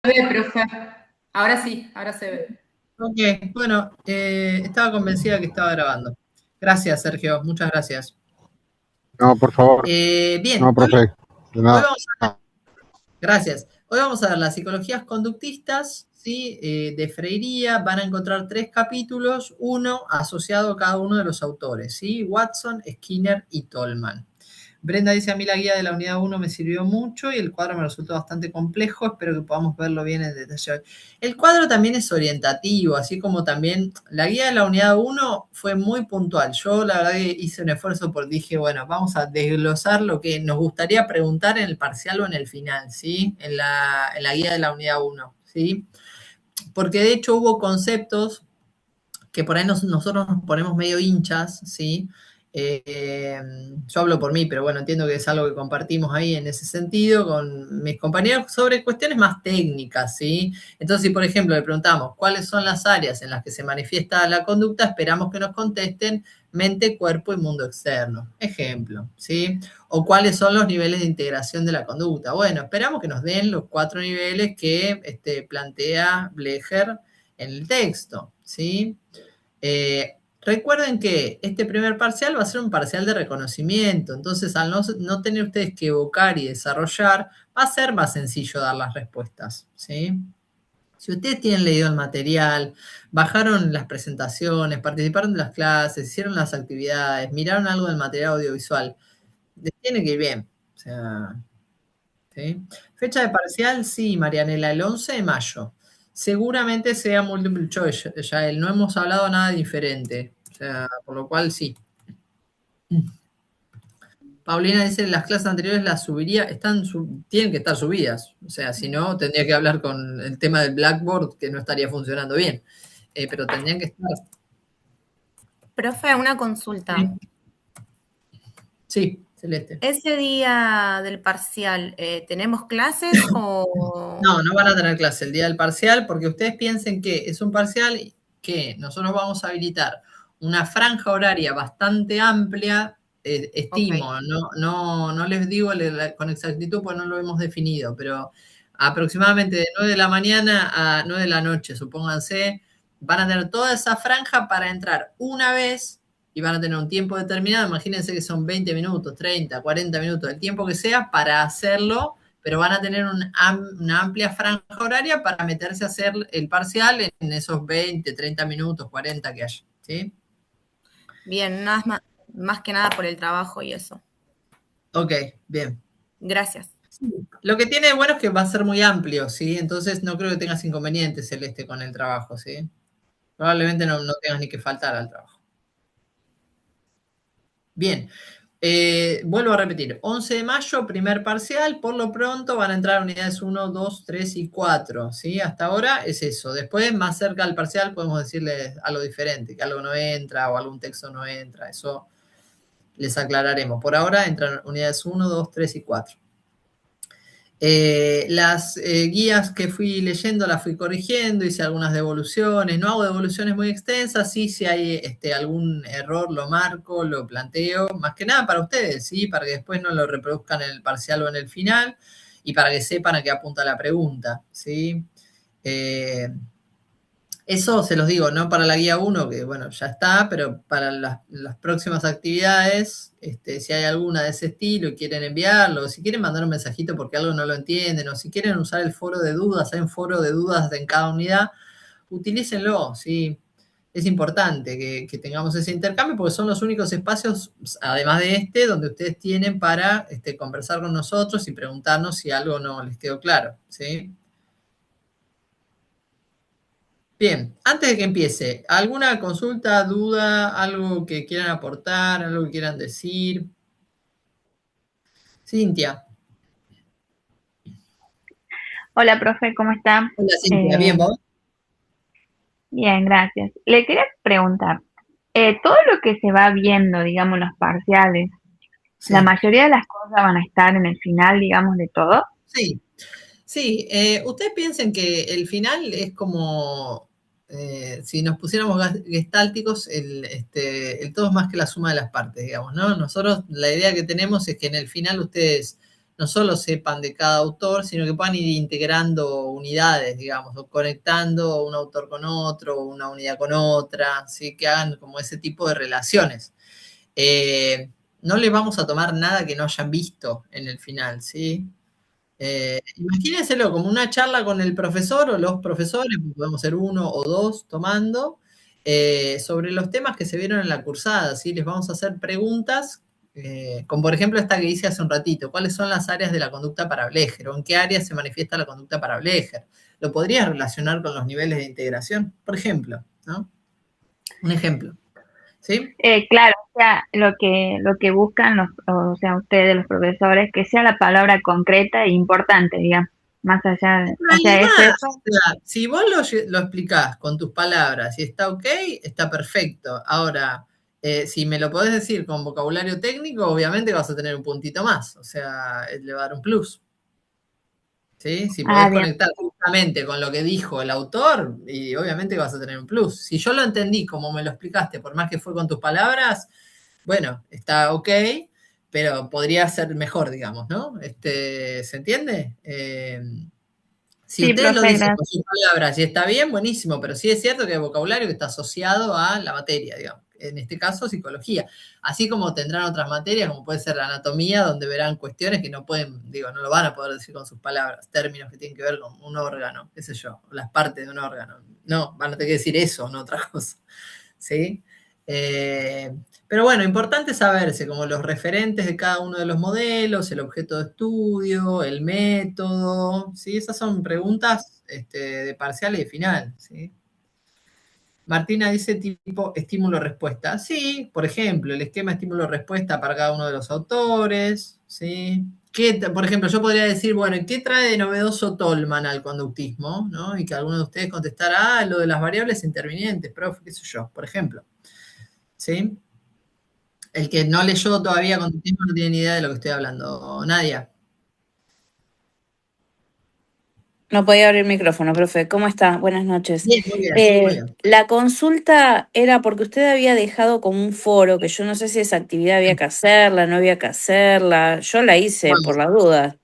Se ve, profe. Ahora sí, ahora se ve. Ok, bueno, estaba convencida que estaba grabando. Gracias, Sergio, muchas gracias. No, por favor, Bien, no, profe, de hoy nada. vamos gracias. Hoy vamos a ver las psicologías conductistas, ¿sí? De Freiría. Van a encontrar tres capítulos, uno asociado a cada uno de los autores, ¿sí? Watson, Skinner y Tolman. Brenda dice, a mí la guía de la unidad uno me sirvió mucho y el cuadro me resultó bastante complejo, espero que podamos verlo bien en detalle hoy. El cuadro también es orientativo, así como también la guía de la unidad uno fue muy puntual. Yo la verdad que hice un esfuerzo porque dije, bueno, vamos a desglosar lo que nos gustaría preguntar en el parcial o en el final, ¿sí? En la guía de la unidad uno, ¿sí? Porque de hecho hubo conceptos que por ahí nosotros nos ponemos medio hinchas, ¿sí? Eh, yo hablo por mí, pero bueno, entiendo que es algo que compartimos ahí en ese sentido con mis compañeros sobre cuestiones más técnicas, ¿sí? Entonces, si por ejemplo le preguntamos cuáles son las áreas en las que se manifiesta la conducta, esperamos que nos contesten mente, cuerpo y mundo externo. Ejemplo, ¿sí? O cuáles son los niveles de integración de la conducta. Bueno, esperamos que nos den los 4 niveles que plantea Blecher en el texto, ¿sí? Recuerden que este primer parcial va a ser un parcial de reconocimiento, entonces al no tener ustedes que evocar y desarrollar, va a ser más sencillo dar las respuestas, ¿sí? Si ustedes tienen leído el material, bajaron las presentaciones, participaron de las clases, hicieron las actividades, miraron algo del material audiovisual, les tiene que ir bien. O sea, ¿sí? Fecha de parcial, sí, Marianela, el 11 de mayo. Seguramente sea multiple choice, ya no hemos hablado nada diferente. O sea, por lo cual sí. Paulina dice, las clases anteriores las subiría, tienen que estar subidas. O sea, si no, tendría que hablar con el tema del Blackboard, que no estaría funcionando bien. Pero tendrían que estar. Profe, una consulta. Sí, sí, Celeste. ¿Ese día del parcial tenemos clases o...? No, no van a tener clase el día del parcial porque ustedes piensen que es un parcial que nosotros vamos a habilitar una franja horaria bastante amplia, Ok, estimo, no les digo con exactitud porque no lo hemos definido, pero aproximadamente de 9 de la mañana a 9 de la noche, supónganse, van a tener toda esa franja para entrar una vez y van a tener un tiempo determinado, imagínense que son 20 minutos, 30, 40 minutos, el tiempo que sea para hacerlo, pero van a tener una amplia franja horaria para meterse a hacer el parcial en esos 20, 30 minutos, 40 que haya, ¿sí? bien, nada más que nada por el trabajo y eso. Ok, bien. Gracias. Lo que tiene de bueno es que va a ser muy amplio, ¿sí? Entonces no creo que tengas inconvenientes, Celeste, con el trabajo, ¿sí? Probablemente no tengas ni que faltar al trabajo. Bien, vuelvo a repetir, 11 de mayo, primer parcial, por lo pronto van a entrar unidades 1, 2, 3 y 4, ¿sí? Hasta ahora es eso. Después, más cerca del parcial, podemos decirles algo diferente, que algo no entra o algún texto no entra, eso les aclararemos. Por ahora entran unidades 1, 2, 3 y 4. Las guías que fui leyendo las fui corrigiendo, hice algunas devoluciones, no hago devoluciones muy extensas, sí, si hay algún error lo marco, lo planteo, más que nada para ustedes, ¿sí? Para que después no lo reproduzcan en el parcial o en el final y para que sepan a qué apunta la pregunta, ¿sí? Eh, Eso se los digo, no para la guía uno que bueno, ya está, pero para las próximas actividades, si hay alguna de ese estilo y quieren enviarlo, o si quieren mandar un mensajito porque algo no lo entienden, o si quieren usar el foro de dudas, hay un foro de dudas en cada unidad, utilícenlo, ¿sí? Es importante que tengamos ese intercambio porque son los únicos espacios, además de donde ustedes tienen para conversar con nosotros y preguntarnos si algo no les quedó claro, ¿sí? Bien, antes de que empiece, ¿alguna consulta, duda, algo que quieran aportar, algo que quieran decir? Cintia. Hola, profe, ¿cómo está? Hola Cintia, Eh, ¿bien vos? bien, gracias. Le quería preguntar, todo lo que se va viendo, digamos, en los parciales, la Sí, mayoría de las cosas van a estar en el final, digamos, de todo. sí, sí. Ustedes piensen que el final es como, si nos pusiéramos gestálticos, el todo es más que la suma de las partes, digamos, ¿no? Nosotros la idea que tenemos es que en el final ustedes no solo sepan de cada autor, sino que puedan ir integrando unidades, digamos, o conectando un autor con otro, una unidad con otra, ¿sí? Que hagan como ese tipo de relaciones. No les vamos a tomar nada que no hayan visto en el final, ¿sí? Imagínenselo como una charla con el profesor o los profesores, podemos ser uno o dos tomando, sobre los temas que se vieron en la cursada, ¿sí? Les vamos a hacer preguntas, como por ejemplo esta que hice hace un ratito, ¿cuáles son las áreas de la conducta para Blecher? ¿O en qué áreas se manifiesta la conducta para Blecher? ¿Lo podrías relacionar con los niveles de integración? Por ejemplo, ¿no? Un ejemplo, ¿sí? Claro, o sea, lo que buscan o sea, ustedes, los profesores, que sea la palabra concreta e importante, digamos, más allá, En o sea, es realidad, eso. o sea, si vos lo explicás con tus palabras y está ok, está perfecto. Ahora, si me lo podés decir con vocabulario técnico, obviamente vas a tener un puntito más, o sea, le va a dar un plus. ¿Sí? Si podés Bien. conectar justamente con lo que dijo el autor, y obviamente vas a tener un plus. Si yo lo entendí como me lo explicaste, por más que fue con tus palabras, bueno, está ok, pero podría ser mejor, digamos, ¿no? ¿Se entiende? Si Sí, ustedes lo profe, dicen con gracias. sus palabras y está bien, buenísimo, pero sí es cierto que hay vocabulario que está asociado a la materia, digamos. En este caso, psicología. Así como tendrán otras materias, como puede ser la anatomía, donde verán cuestiones que no pueden, digo, no lo van a poder decir con sus palabras, términos que tienen que ver con un órgano, qué sé yo, o las partes de un órgano. No, van a tener que decir eso, no otra cosa. ¿Sí? Pero bueno, importante saberse como los referentes de cada uno de los modelos, el objeto de estudio, el método, ¿sí? Esas son preguntas de parcial y de final, ¿sí? Martina dice tipo estímulo-respuesta. Sí, por ejemplo, el esquema estímulo-respuesta para cada uno de los autores, ¿sí? Por ejemplo, yo podría decir, bueno, ¿y qué trae de novedoso Tolman al conductismo? ¿No? Y que alguno de ustedes contestara, lo de las variables intervinientes, profe, qué sé yo, por ejemplo. ¿Sí? El que no leyó todavía conductismo no tiene ni idea de lo que estoy hablando. Nadia. No podía abrir el micrófono, profe. ¿Cómo está? Buenas noches. Bien, muy bien, muy bien. La consulta era porque usted había dejado como un foro, que yo no sé si esa actividad había que hacerla, no había que hacerla. Yo la hice por la duda.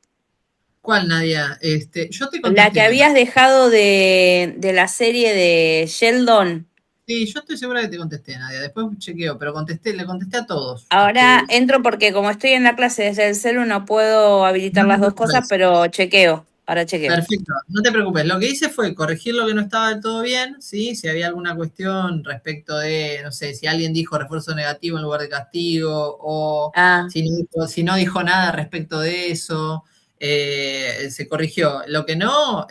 ¿Cuál, Nadia? Yo te La que contesté. habías dejado de la serie de Sheldon. Sí, yo estoy segura que te contesté, Nadia. Después chequeo, pero le contesté a todos. Ahora entro porque como estoy en la clase desde el celu no puedo habilitar No te las dos cosas, preocupes. pero chequeo. Ahora chequeo. Perfecto, no te preocupes. Lo que hice fue corregir lo que no estaba del todo bien, ¿sí? Si había alguna cuestión respecto de, no sé, si alguien dijo refuerzo negativo en lugar de castigo, o si no dijo nada respecto de eso, se corrigió. Lo que no,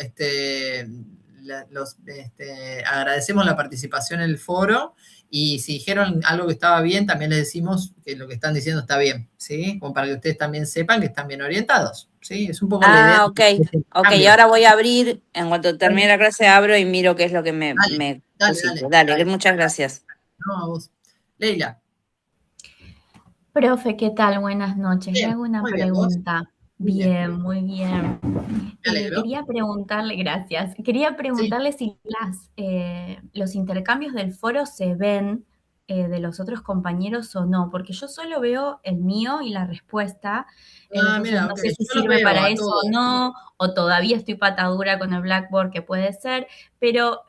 agradecemos la participación en el foro. Y si dijeron algo que estaba bien, también les decimos que lo que están diciendo está bien, ¿sí? Como para que ustedes también sepan que están bien orientados, ¿sí? Es un poco la idea. Ok, ahora voy a abrir, en cuanto termine la clase abro y miro qué es lo que me pusiste. Dale, muchas gracias. No, a vos. Leila. Profe, ¿qué tal? Buenas noches. Le hago una muy bien, ¿vos? pregunta. Bien, muy bien. Me alegro. Quería preguntarle, gracias. Quería preguntarle si los intercambios del foro se ven de los otros compañeros o no, porque yo solo veo el mío y la respuesta. Entonces mira, no sé si yo los sirve veo para a eso todos. o no, o todavía estoy patadura con el Blackboard, que puede ser, pero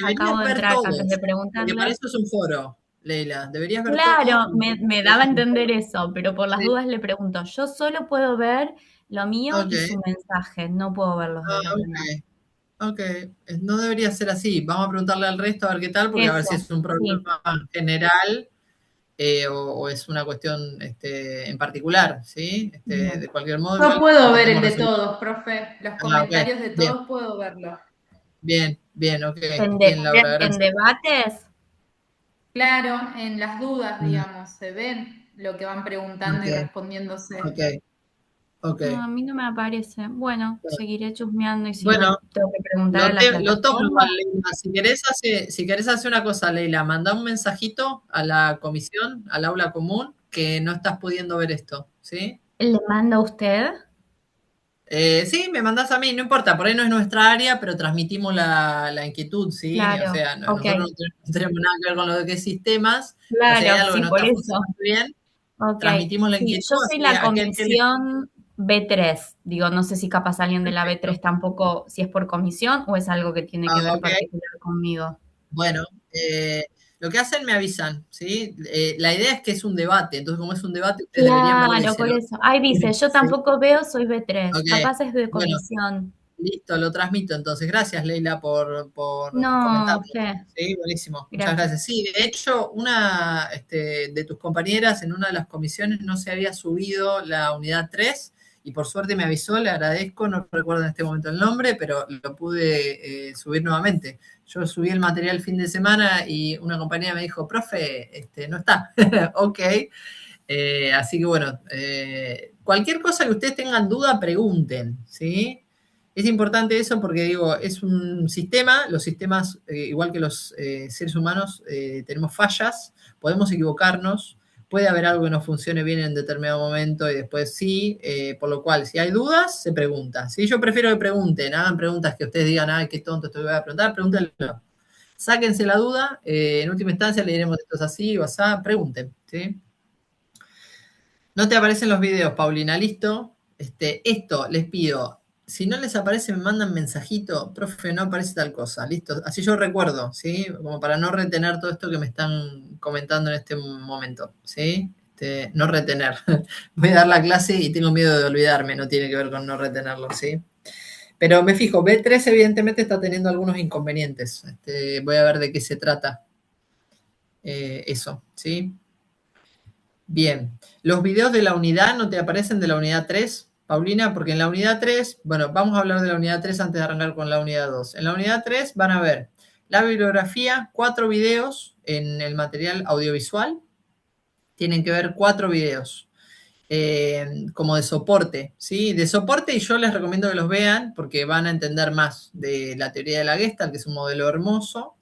acabo de entrar antes de preguntarle. Porque para eso es un foro, Leila. Deberías ver Claro, todo. me daba a entender eso, pero por las dudas le pregunto. Yo solo puedo ver lo mío y su mensaje, no puedo ver los de los demás. Ok, no debería ser así. Vamos a preguntarle al resto a ver qué tal, porque a ver si es un problema general o es una cuestión en particular, ¿sí? De cualquier modo. Yo puedo ver el de todos, profe. Los comentarios de bien. todos puedo verlo. Bien, ok. Bien, Laura, gracias. ¿En debates? Claro, en las dudas, digamos, se ven lo que van preguntando y respondiéndose. Ok. No, a mí no me aparece. Bueno, seguiré chusmeando y si bueno, tengo que preguntar a la plataforma. Lo tomo igual, Leila. Si querés hacer una cosa, Leila, manda un mensajito a la comisión, al aula común, que no estás pudiendo ver esto, ¿sí? ¿Le manda a usted? Sí, me mandás a mí, no importa, por ahí no es nuestra área, pero transmitimos la inquietud, ¿sí? Claro, o sea, nosotros no tenemos nada que ver con lo de qué sistemas, claro, pero si hay algo sí, que no por está eso. funcionando bien, transmitimos la inquietud. Yo soy la comisión B3. Digo, no sé si capaz alguien de la B3 tampoco, si es por comisión o es algo que tiene que ver Ok. particular conmigo. Bueno, lo que hacen me avisan, ¿sí? La idea es que es un debate, entonces como es un debate, ustedes deberían verlo y Claro, por se lo... eso. Ahí dice, yo Sí, tampoco veo, soy B3. ok. Capaz es de Bueno, comisión. listo, lo transmito entonces. Gracias, Leila, por No, comentarlo. Fe, Sí, buenísimo. Muchas gracias. gracias. Sí, de hecho, una de tus compañeras en una de las comisiones no se había subido la unidad 3 y por suerte me avisó, le agradezco, no recuerdo en este momento el nombre, pero lo pude subir nuevamente. Yo subí el material el fin de semana y una compañera me dijo, profe, no está. Ok. Así que bueno, cualquier cosa que ustedes tengan duda, pregunten, ¿sí? Es importante eso porque digo, es un sistema, los sistemas, igual que los seres humanos, tenemos fallas, podemos equivocarnos, puede haber algo que no funcione bien en determinado momento y después sí, por lo cual si hay dudas, se pregunta. ¿Sí? Yo prefiero que pregunten, hagan preguntas que ustedes digan, ay, qué tonto estoy, voy a preguntar, pregúntenlo. Sáquense la duda, en última instancia le diremos esto es así o así, pregunten, ¿sí? No te aparecen los videos, Paulina, listo. Esto les pido. Si no les aparece, me mandan mensajito, profe, no aparece tal cosa, listo. Así yo recuerdo, ¿sí? Como para no retener todo esto que me están comentando en este momento, ¿sí? No retener. Voy a dar la clase y tengo miedo de olvidarme, no tiene que ver con no retenerlo, ¿sí? Pero me fijo, B3 evidentemente está teniendo algunos inconvenientes. Voy a ver de qué se trata eso, ¿sí? Bien, los videos de la unidad no te aparecen de la unidad 3, Paulina, porque en la unidad 3, bueno, vamos a hablar de la unidad 3 antes de arrancar con la unidad 2. En la unidad 3 van a ver la bibliografía, 4 videos en el material audiovisual, tienen que ver 4 videos como de soporte, ¿sí? De soporte y yo les recomiendo que los vean porque van a entender más de la teoría de la Gestalt, que es un modelo hermoso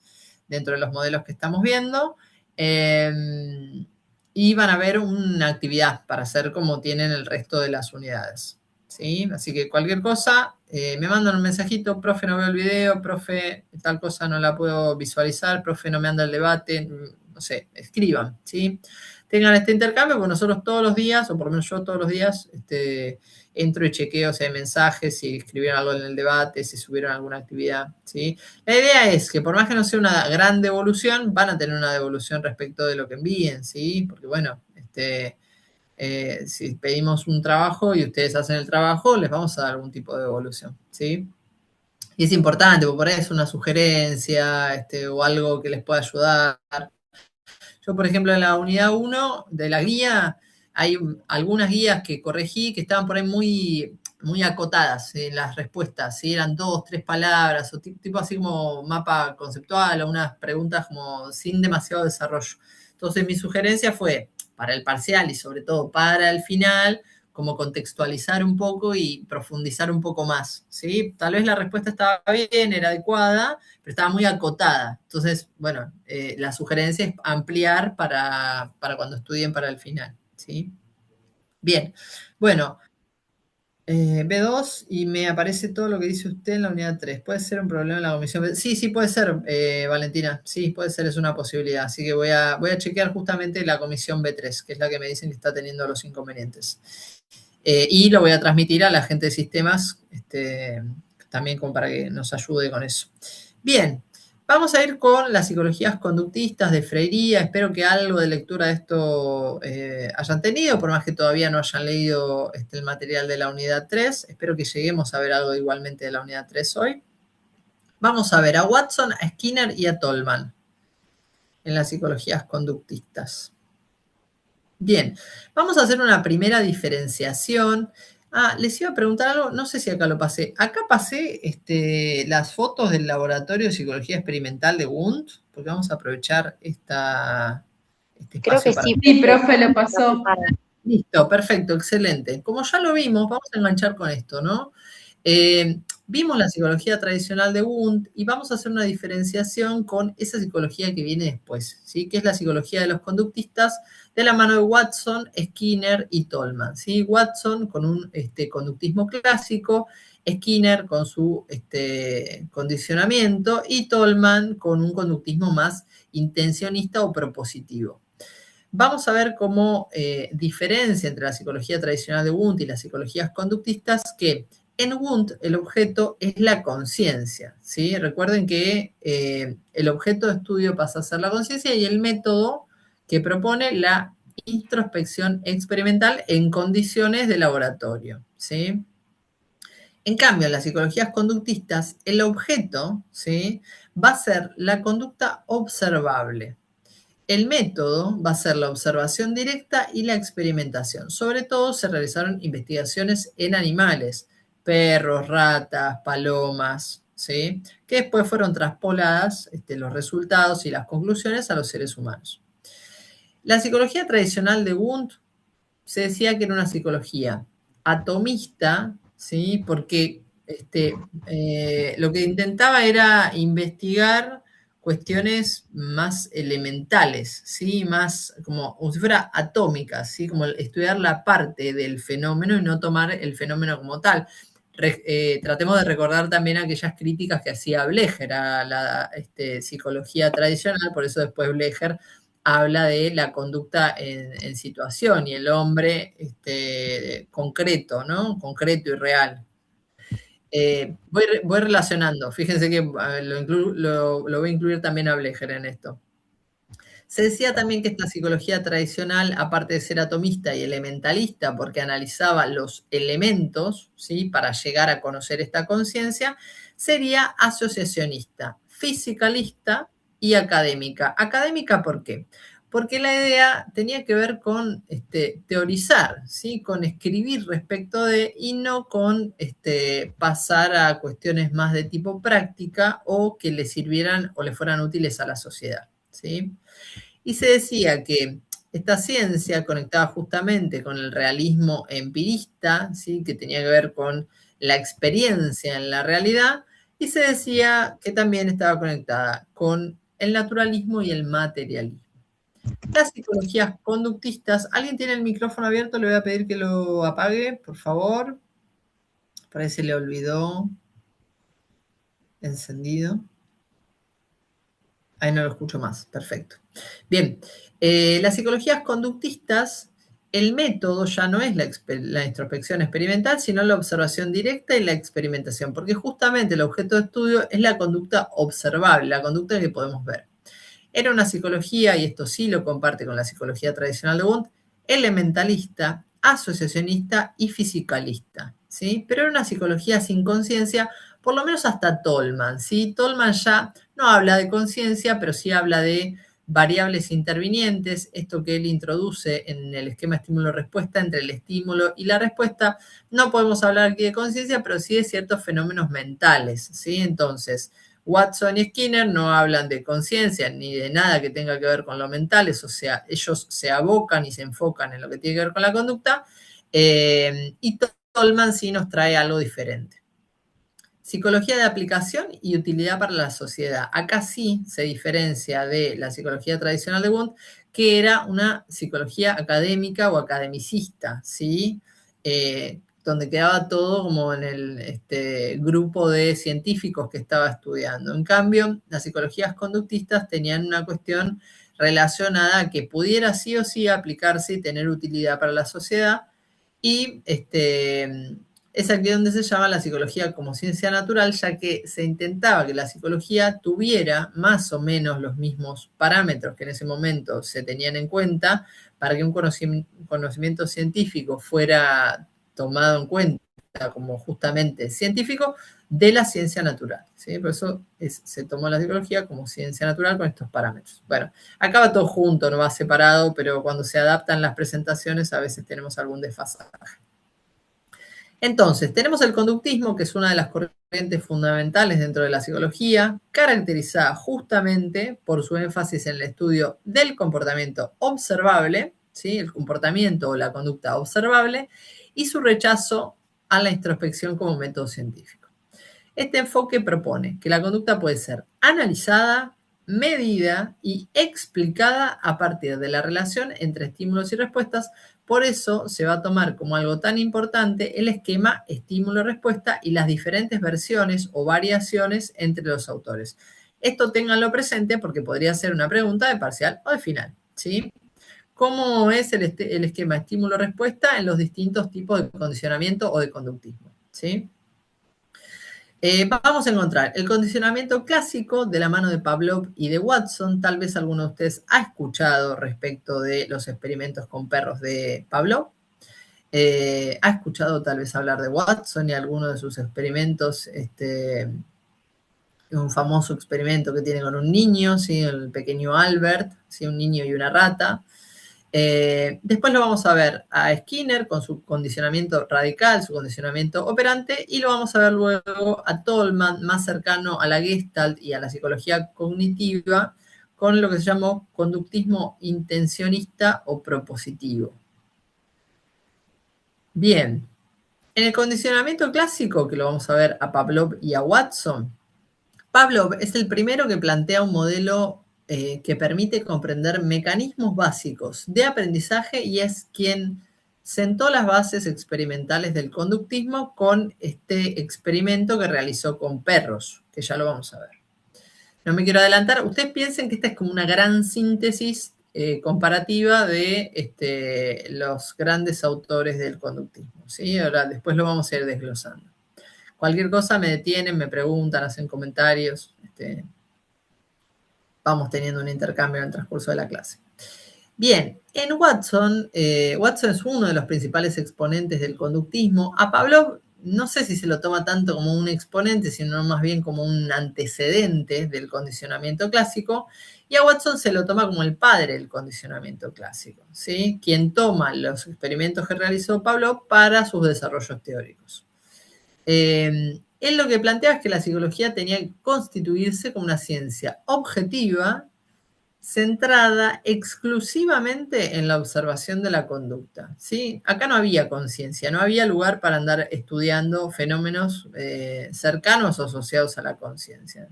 dentro de los modelos que estamos viendo. Y van a ver una actividad para hacer como tienen el resto de las unidades. ¿Sí? Así que cualquier cosa, me mandan un mensajito, profe, no veo el video, profe, tal cosa no la puedo visualizar, profe, no me anda el debate, no sé, escriban, ¿sí? Tengan este intercambio, porque nosotros todos los días, o por lo menos yo todos los días, entro y chequeo si hay mensajes, si escribieron algo en el debate, si subieron alguna actividad, ¿sí? La idea es que por más que no sea una gran devolución, van a tener una devolución respecto de lo que envíen, ¿sí? Porque bueno, si pedimos un trabajo y ustedes hacen el trabajo, les vamos a dar algún tipo de devolución, ¿sí? Y es importante, porque por ahí es una sugerencia, o algo que les pueda ayudar. Yo, por ejemplo, en la unidad 1 de la guía, hay algunas guías que corregí que estaban por ahí muy acotadas en las respuestas, ¿sí? Eran 2, 3 palabras, o tipo así como mapa conceptual, o unas preguntas como sin demasiado desarrollo. Entonces, mi sugerencia fue, para el parcial y sobre todo para el final, como contextualizar un poco y profundizar un poco más, ¿sí? Tal vez la respuesta estaba bien, era adecuada, pero estaba muy acotada. Entonces, bueno, la sugerencia es ampliar para cuando estudien para el final, ¿sí? Bien, bueno, B2 y me aparece todo lo que dice usted en la unidad 3. ¿Puede ser un problema en la comisión? Sí, sí puede ser, Valentina. Sí, puede ser, es una posibilidad. Así que voy a chequear justamente la comisión B3, que es la que me dicen que está teniendo los inconvenientes. Y lo voy a transmitir a la gente de sistemas, también como para que nos ayude con eso. Bien, vamos a ir con las psicologías conductistas de Freiría. Espero que algo de lectura de esto hayan tenido, por más que todavía no hayan leído el material de la unidad 3. Espero que lleguemos a ver algo igualmente de la unidad 3 hoy. Vamos a ver a Watson, a Skinner y a Tolman en las psicologías conductistas. Bien, vamos a hacer una primera diferenciación. Les iba a preguntar algo, no sé si acá lo pasé. Acá pasé las fotos del laboratorio de psicología experimental de Wundt, porque vamos a aprovechar este Creo espacio que para... sí. Sí, profe, lo pasó. Listo, perfecto, excelente. Como ya lo vimos, vamos a enganchar con esto, ¿no? Vimos la psicología tradicional de Wundt y vamos a hacer una diferenciación con esa psicología que viene después, ¿sí? Que es la psicología de los conductistas de la mano de Watson, Skinner y Tolman, ¿sí? Watson con un conductismo clásico, Skinner con su condicionamiento y Tolman con un conductismo más intencionista o propositivo. vamos a ver cómo diferencia entre la psicología tradicional de Wundt y las psicologías conductistas, que en Wundt el objeto es la conciencia, ¿sí? Recuerden que el objeto de estudio pasa a ser la conciencia y el método que propone la introspección experimental en condiciones de laboratorio, ¿sí? En cambio, en las psicologías conductistas, el objeto, ¿sí?, va a ser la conducta observable. El método va a ser la observación directa y la experimentación. Sobre todo se realizaron investigaciones en animales, perros, ratas, palomas, ¿sí?, que después fueron traspoladas los resultados y las conclusiones a los seres humanos. La psicología tradicional de Wundt se decía que era una psicología atomista, ¿sí?, porque lo que intentaba era investigar cuestiones más elementales, ¿sí?, más como si fuera atómicas, ¿sí?, como estudiar la parte del fenómeno y no tomar el fenómeno como tal. Tratemos de recordar también aquellas críticas que hacía Blecher a la psicología tradicional, por eso después Blecher habla de la conducta en situación y el hombre concreto, ¿no? Concreto y real. Voy relacionando, fíjense que lo voy a incluir también a Blecher en esto. Se decía también que esta psicología tradicional, aparte de ser atomista y elementalista, porque analizaba los elementos, ¿sí?, para llegar a conocer esta conciencia, sería asociacionista, fisicalista y académica. ¿Académica por qué? Porque la idea tenía que ver con teorizar, ¿sí?, con escribir respecto de, y no con pasar a cuestiones más de tipo práctica o que le sirvieran o le fueran útiles a la sociedad, ¿sí? Y se decía que esta ciencia conectaba justamente con el realismo empirista, ¿sí?, que tenía que ver con la experiencia en la realidad, y se decía que también estaba conectada con el naturalismo y el materialismo. Las psicologías conductistas, ¿alguien tiene el micrófono abierto? Le voy a pedir que lo apague, por favor. Parece que le olvidó encendido. Ahí no lo escucho más, perfecto. Bien, las psicologías conductistas, el método ya no es la introspección experimental, sino la observación directa y la experimentación, porque justamente el objeto de estudio es la conducta observable, la conducta que podemos ver. Era una psicología, y esto sí lo comparte con la psicología tradicional de Wundt, elementalista, asociacionista y fisicalista, ¿sí? Pero era una psicología sin conciencia, por lo menos hasta Tolman, ¿sí? Tolman ya no habla de conciencia, pero sí habla de variables intervinientes, esto que él introduce en el esquema estímulo-respuesta, entre el estímulo y la respuesta. No podemos hablar aquí de conciencia, pero sí de ciertos fenómenos mentales, ¿sí? Entonces, Watson y Skinner no hablan de conciencia ni de nada que tenga que ver con lo mental, o sea, ellos se abocan y se enfocan en lo que tiene que ver con la conducta, y Tolman sí nos trae algo diferente. Psicología de aplicación y utilidad para la sociedad. Acá sí se diferencia de la psicología tradicional de Wundt, que era una psicología académica o academicista, ¿sí? Donde quedaba todo como en el grupo de científicos que estaba estudiando. En cambio, las psicologías conductistas tenían una cuestión relacionada a que pudiera sí o sí aplicarse y tener utilidad para la sociedad, y es aquí donde se llama la psicología como ciencia natural, ya que se intentaba que la psicología tuviera más o menos los mismos parámetros que en ese momento se tenían en cuenta para que un conocimiento científico fuera tomado en cuenta como justamente científico de la ciencia natural, ¿sí? Por eso se tomó la psicología como ciencia natural con estos parámetros. Bueno, acá va todo junto, no va separado, pero cuando se adaptan las presentaciones a veces tenemos algún desfasaje. Entonces, tenemos el conductismo, que es una de las corrientes fundamentales dentro de la psicología, caracterizada justamente por su énfasis en el estudio del comportamiento observable, ¿sí?, el comportamiento o la conducta observable, y su rechazo a la introspección como método científico. Este enfoque propone que la conducta puede ser analizada, medida y explicada a partir de la relación entre estímulos y respuestas. Por eso se va a tomar como algo tan importante el esquema estímulo-respuesta y las diferentes versiones o variaciones entre los autores. Esto ténganlo presente porque podría ser una pregunta de parcial o de final, ¿sí? cómo es el esquema estímulo-respuesta en los distintos tipos de condicionamiento o de conductismo, ¿sí? Vamos a encontrar el condicionamiento clásico de la mano de Pavlov y de Watson. Tal vez alguno de ustedes ha escuchado respecto de los experimentos con perros de Pavlov. Ha escuchado tal vez hablar de Watson y alguno de sus experimentos, un famoso experimento que tiene con un niño, ¿sí? El pequeño Albert, ¿sí? Un niño y una rata. Después lo vamos a ver a Skinner con su condicionamiento radical, su condicionamiento operante, y lo vamos a ver luego a Tolman, más cercano a la Gestalt y a la psicología cognitiva, con lo que se llamó conductismo intencionista o propositivo. Bien, en el condicionamiento clásico, que lo vamos a ver a Pavlov y a Watson, Pavlov es el primero que plantea un modelo que permite comprender mecanismos básicos de aprendizaje y es quien sentó las bases experimentales del conductismo con este experimento que realizó con perros, que ya lo vamos a ver. No me quiero adelantar. Ustedes piensen que esta es como una gran síntesis comparativa de los grandes autores del conductismo, ¿sí? Ahora, después lo vamos a ir desglosando. Cualquier cosa me detienen, me preguntan, hacen comentarios. Vamos teniendo un intercambio en el transcurso de la clase. Bien, en Watson, Watson es uno de los principales exponentes del conductismo. A Pavlov no sé si se lo toma tanto como un exponente, sino más bien como un antecedente del condicionamiento clásico. Y a Watson se lo toma como el padre del condicionamiento clásico, ¿sí? Quien toma los experimentos que realizó Pavlov para sus desarrollos teóricos. Él lo que planteaba es que la psicología tenía que constituirse como una ciencia objetiva, centrada exclusivamente en la observación de la conducta, ¿sí? Acá no había conciencia, no había lugar para andar estudiando fenómenos cercanos o asociados a la conciencia.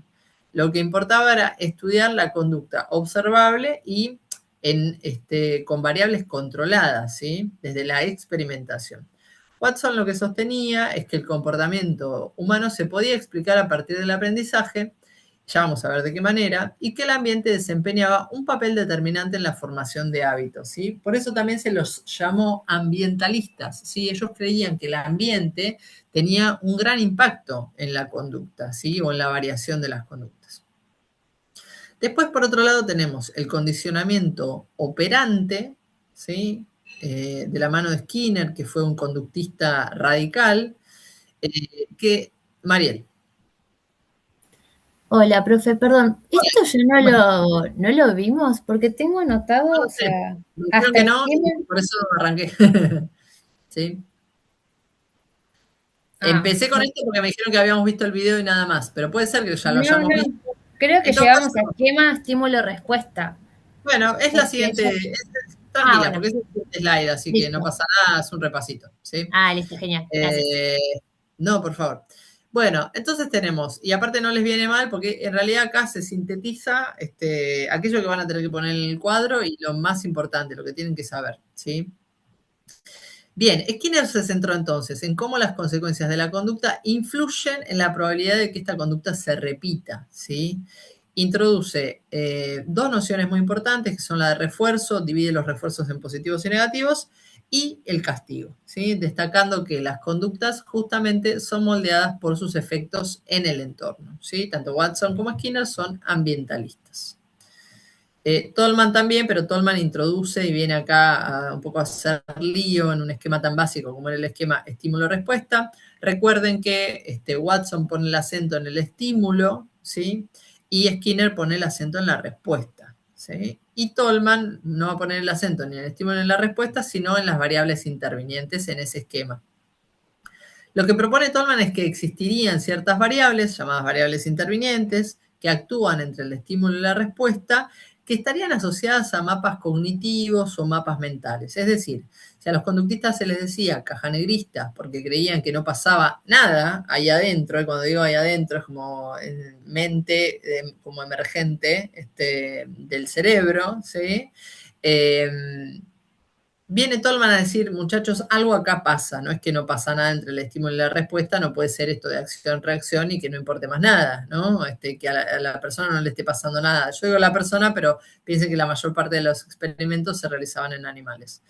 Lo que importaba era estudiar la conducta observable y con variables controladas, ¿sí? Desde la experimentación. Watson lo que sostenía es que el comportamiento humano se podía explicar a partir del aprendizaje, ya vamos a ver de qué manera, y que el ambiente desempeñaba un papel determinante en la formación de hábitos, ¿sí? Por eso también se los llamó ambientalistas, ¿sí? Ellos creían que el ambiente tenía un gran impacto en la conducta, ¿sí? O en la variación de las conductas. Después, por otro lado, tenemos el condicionamiento operante, ¿sí? De la mano de Skinner, que fue un conductista radical, Mariel. Hola, profe, perdón, esto ya no lo vimos porque tengo anotado, No o sé, sea, creo hasta que no, Skinner. por eso arranqué. ¿Sí? Ah, Empecé con esto porque me dijeron que habíamos visto el video y nada más, pero puede ser que ya lo hayamos no, visto. creo que En todo llegamos a caso, esquema, estímulo-respuesta. bueno, es la siguiente, tranquila, Bueno, porque es el siguiente slide, así que no listo. pasa nada, es un repasito, ¿sí? Listo, genial, gracias. No, por favor. Bueno, entonces tenemos, y aparte no les viene mal, porque en realidad acá se sintetiza aquello que van a tener que poner en el cuadro y lo más importante, lo que tienen que saber, ¿sí? Bien, Skinner se centró entonces en cómo las consecuencias de la conducta influyen en la probabilidad de que esta conducta se repita, ¿sí? Introduce dos nociones muy importantes, que son la de refuerzo, divide los refuerzos en positivos y negativos, y el castigo, ¿sí? Destacando que las conductas justamente son moldeadas por sus efectos en el entorno, ¿sí? Tanto Watson como Skinner son ambientalistas. Tolman también, pero Tolman introduce y viene acá un poco a hacer lío en un esquema tan básico como era el esquema estímulo-respuesta. Recuerden que Watson pone el acento en el estímulo, ¿sí? Y Skinner pone el acento en la respuesta, ¿sí? Y Tolman no va a poner el acento ni en el estímulo ni en la respuesta, sino en las variables intervinientes en ese esquema. Lo que propone Tolman es que existirían ciertas variables, llamadas variables intervinientes, que actúan entre el estímulo y la respuesta, que estarían asociadas a mapas cognitivos o mapas mentales. Es decir, si a los conductistas se les decía cajanegristas porque creían que no pasaba nada ahí adentro, y cuando digo ahí adentro es como mente como emergente del cerebro, ¿sí? Viene Tolman a decir, muchachos, algo acá pasa, no es que no pasa nada entre el estímulo y la respuesta, no puede ser esto de acción-reacción y que no importe más nada, ¿no? Que a la persona no le esté pasando nada. Yo digo la persona, pero piensen que la mayor parte de los experimentos se realizaban en animales.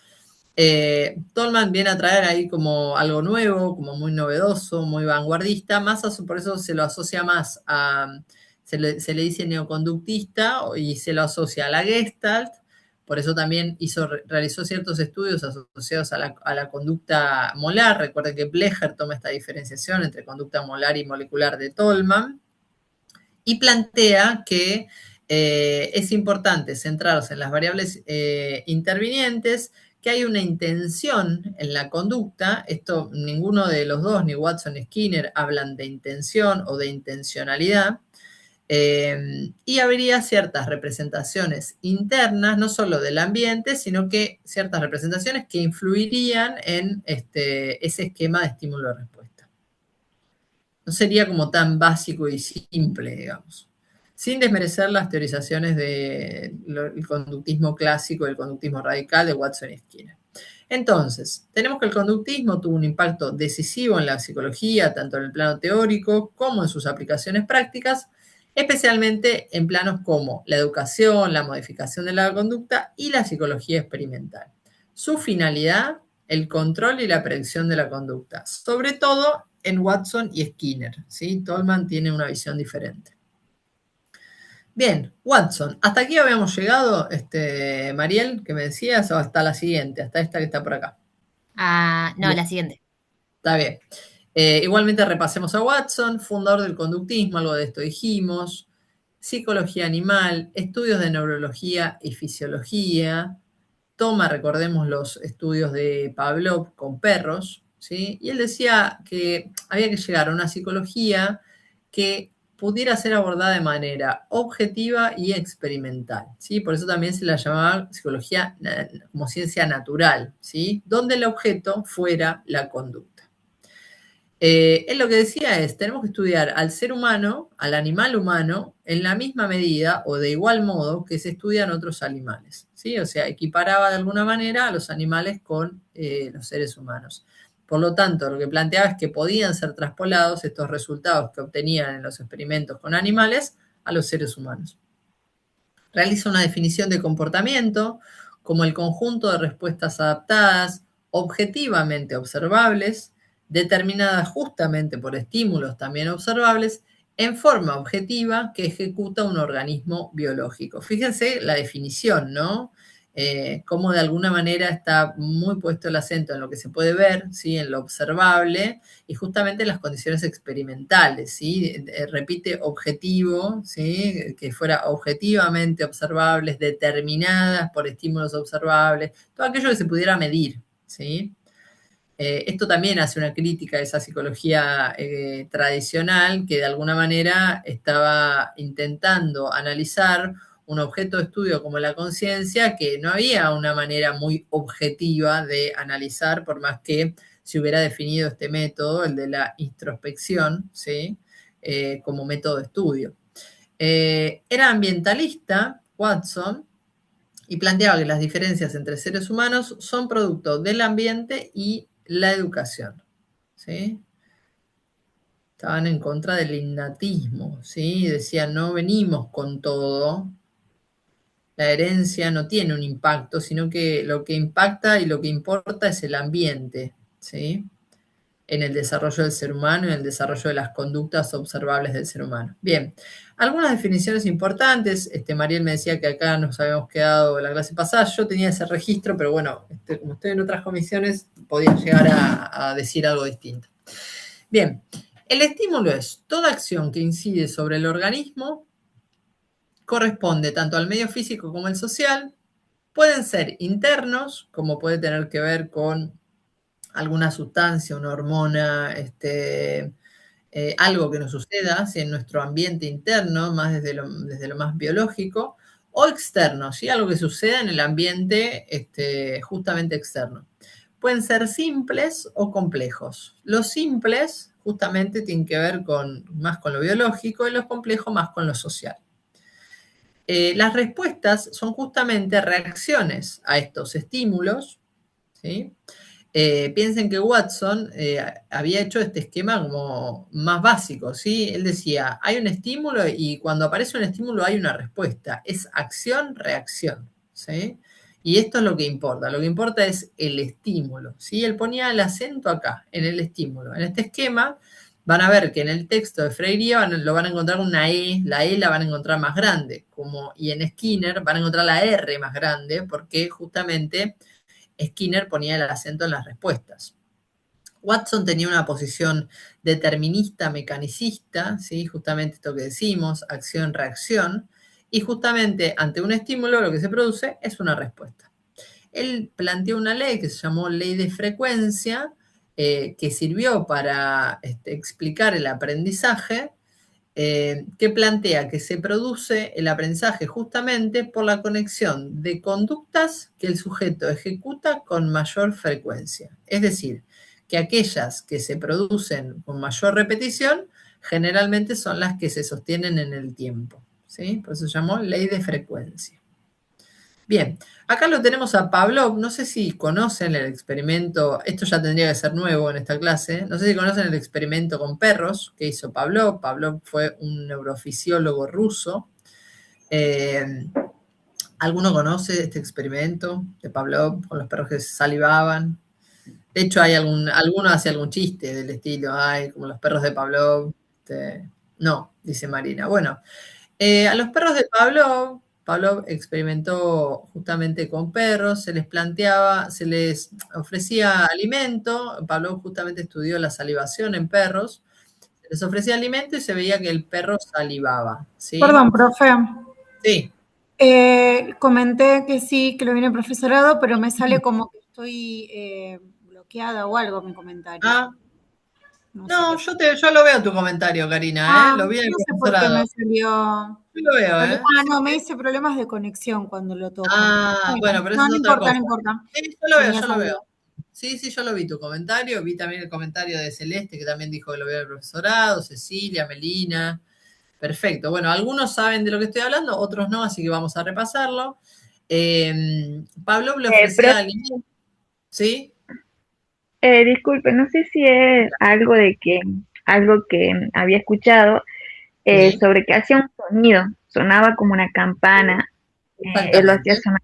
Tolman viene a traer ahí como algo nuevo, como muy novedoso, muy vanguardista, por eso se lo asocia más a, se le dice neoconductista y se lo asocia a la Gestalt. Por eso también realizó ciertos estudios asociados a la conducta molar. Recuerden que Blecher toma esta diferenciación entre conducta molar y molecular de Tolman y plantea que es importante centrarse en las variables intervinientes, que hay una intención en la conducta. Esto ninguno de los dos, ni Watson ni Skinner, hablan de intención o de intencionalidad. Y habría ciertas representaciones internas, no solo del ambiente, sino que ciertas representaciones que influirían en ese esquema de estímulo-respuesta. No sería como tan básico y simple, digamos. Sin desmerecer las teorizaciones del conductismo clásico y el conductismo radical de Watson y Skinner. Entonces, tenemos que el conductismo tuvo un impacto decisivo en la psicología, tanto en el plano teórico como en sus aplicaciones prácticas, especialmente en planos como la educación, la modificación de la conducta y la psicología experimental. Su finalidad, el control y la predicción de la conducta, sobre todo en Watson y Skinner, ¿sí? Tolman tiene una visión diferente. Bien, Watson, ¿hasta aquí habíamos llegado, Mariel, que me decías, o hasta la siguiente, hasta esta que está por acá? No, Bien. la siguiente. Está bien. Igualmente repasemos a Watson, fundador del conductismo, algo de esto dijimos, psicología animal, estudios de neurología y fisiología, toma, recordemos, los estudios de Pavlov con perros, ¿sí? Y él decía que había que llegar a una psicología que pudiera ser abordada de manera objetiva y experimental, ¿sí? Por eso también se la llamaba psicología como ciencia natural, ¿sí? Donde el objeto fuera la conducta. Él lo que decía es, tenemos que estudiar al ser humano, al animal humano, en la misma medida o de igual modo que se estudian otros animales, ¿sí? O sea, equiparaba de alguna manera a los animales con los seres humanos. Por lo tanto, lo que planteaba es que podían ser traspolados estos resultados que obtenían en los experimentos con animales a los seres humanos. Realiza una definición de comportamiento como el conjunto de respuestas adaptadas, objetivamente observables, determinadas justamente por estímulos también observables, en forma objetiva que ejecuta un organismo biológico. Fíjense la definición, ¿no? Cómo de alguna manera está muy puesto el acento en lo que se puede ver, ¿sí? En lo observable y justamente en las condiciones experimentales, ¿sí? Repite objetivo, ¿sí? Que fuera objetivamente observables, determinadas por estímulos observables, todo aquello que se pudiera medir, ¿sí? Esto también hace una crítica a esa psicología tradicional que de alguna manera estaba intentando analizar un objeto de estudio como la conciencia, que no había una manera muy objetiva de analizar, por más que se hubiera definido este método, el de la introspección, ¿sí? Como método de estudio. Era ambientalista, Watson, y planteaba que las diferencias entre seres humanos son producto del ambiente y la educación, ¿sí? Estaban en contra del innatismo, ¿sí? Decían, no venimos con todo, la herencia no tiene un impacto, sino que lo que impacta y lo que importa es el ambiente, ¿sí? En el desarrollo del ser humano y en el desarrollo de las conductas observables del ser humano. Bien, algunas definiciones importantes. Mariel me decía que acá nos habíamos quedado la clase pasada. Yo tenía ese registro, pero bueno, como estoy en otras comisiones, podía llegar a decir algo distinto. Bien, el estímulo es toda acción que incide sobre el organismo, corresponde tanto al medio físico como al social, pueden ser internos, como puede tener que ver con alguna sustancia, una hormona, algo que nos suceda, ¿sí? En nuestro ambiente interno, más desde lo más biológico, o externo, ¿sí? Algo que suceda en el ambiente justamente externo. Pueden ser simples o complejos. Los simples justamente tienen que ver más con lo biológico y los complejos más con lo social. Las respuestas son justamente reacciones a estos estímulos, ¿sí? Piensen que Watson había hecho este esquema como más básico, ¿sí? Él decía, hay un estímulo y cuando aparece un estímulo hay una respuesta. Es acción-reacción, ¿sí? Y esto es lo que importa. Lo que importa es el estímulo, ¿sí? Él ponía el acento acá, en el estímulo. En este esquema van a ver que en el texto de Freire lo van a encontrar una E, la E la van a encontrar más grande, y en Skinner van a encontrar la R más grande, porque justamente Skinner ponía el acento en las respuestas. Watson tenía una posición determinista, mecanicista, ¿sí? Justamente esto que decimos, acción-reacción, y justamente ante un estímulo lo que se produce es una respuesta. Él planteó una ley que se llamó ley de frecuencia, que sirvió para explicar el aprendizaje, que plantea que se produce el aprendizaje justamente por la conexión de conductas que el sujeto ejecuta con mayor frecuencia. Es decir, que aquellas que se producen con mayor repetición generalmente son las que se sostienen en el tiempo, ¿sí? Por eso se llamó ley de frecuencia. Bien, acá lo tenemos a Pavlov. No sé si conocen el experimento, esto ya tendría que ser nuevo en esta clase, no sé si conocen el experimento con perros que hizo Pavlov. Pavlov fue un neurofisiólogo ruso. ¿Alguno conoce este experimento de Pavlov con los perros que salivaban? De hecho, hay alguno hace algún chiste del estilo, ay, como los perros de Pavlov. No, dice Marina. Bueno, a los perros de Pavlov experimentó justamente con perros, se les ofrecía alimento. Pavlov justamente estudió la salivación en perros, se les ofrecía alimento y se veía que el perro salivaba, ¿sí? Perdón, profe. Sí. Comenté que sí, que lo viene profesorado, pero me sale como que estoy bloqueada o algo mi comentario. Ah. No, yo lo veo tu comentario, Karina, lo vi en el no sé por qué profesorado. me salió. Yo lo veo, No, me dice problemas de conexión cuando lo toco. Bueno, pero eso es otra cosa. No importa. Sí, yo lo veo. Sí, yo lo vi tu comentario, vi también el comentario de Celeste, que también dijo que lo vio el profesorado, Cecilia, Melina. Perfecto. Bueno, algunos saben de lo que estoy hablando, otros no, así que vamos a repasarlo. Pablo le ofrecía alimento. ¿Sí? Disculpe, no sé si es algo que había escuchado sobre que hacía un sonido, sonaba como una campana, él lo hacía sonar.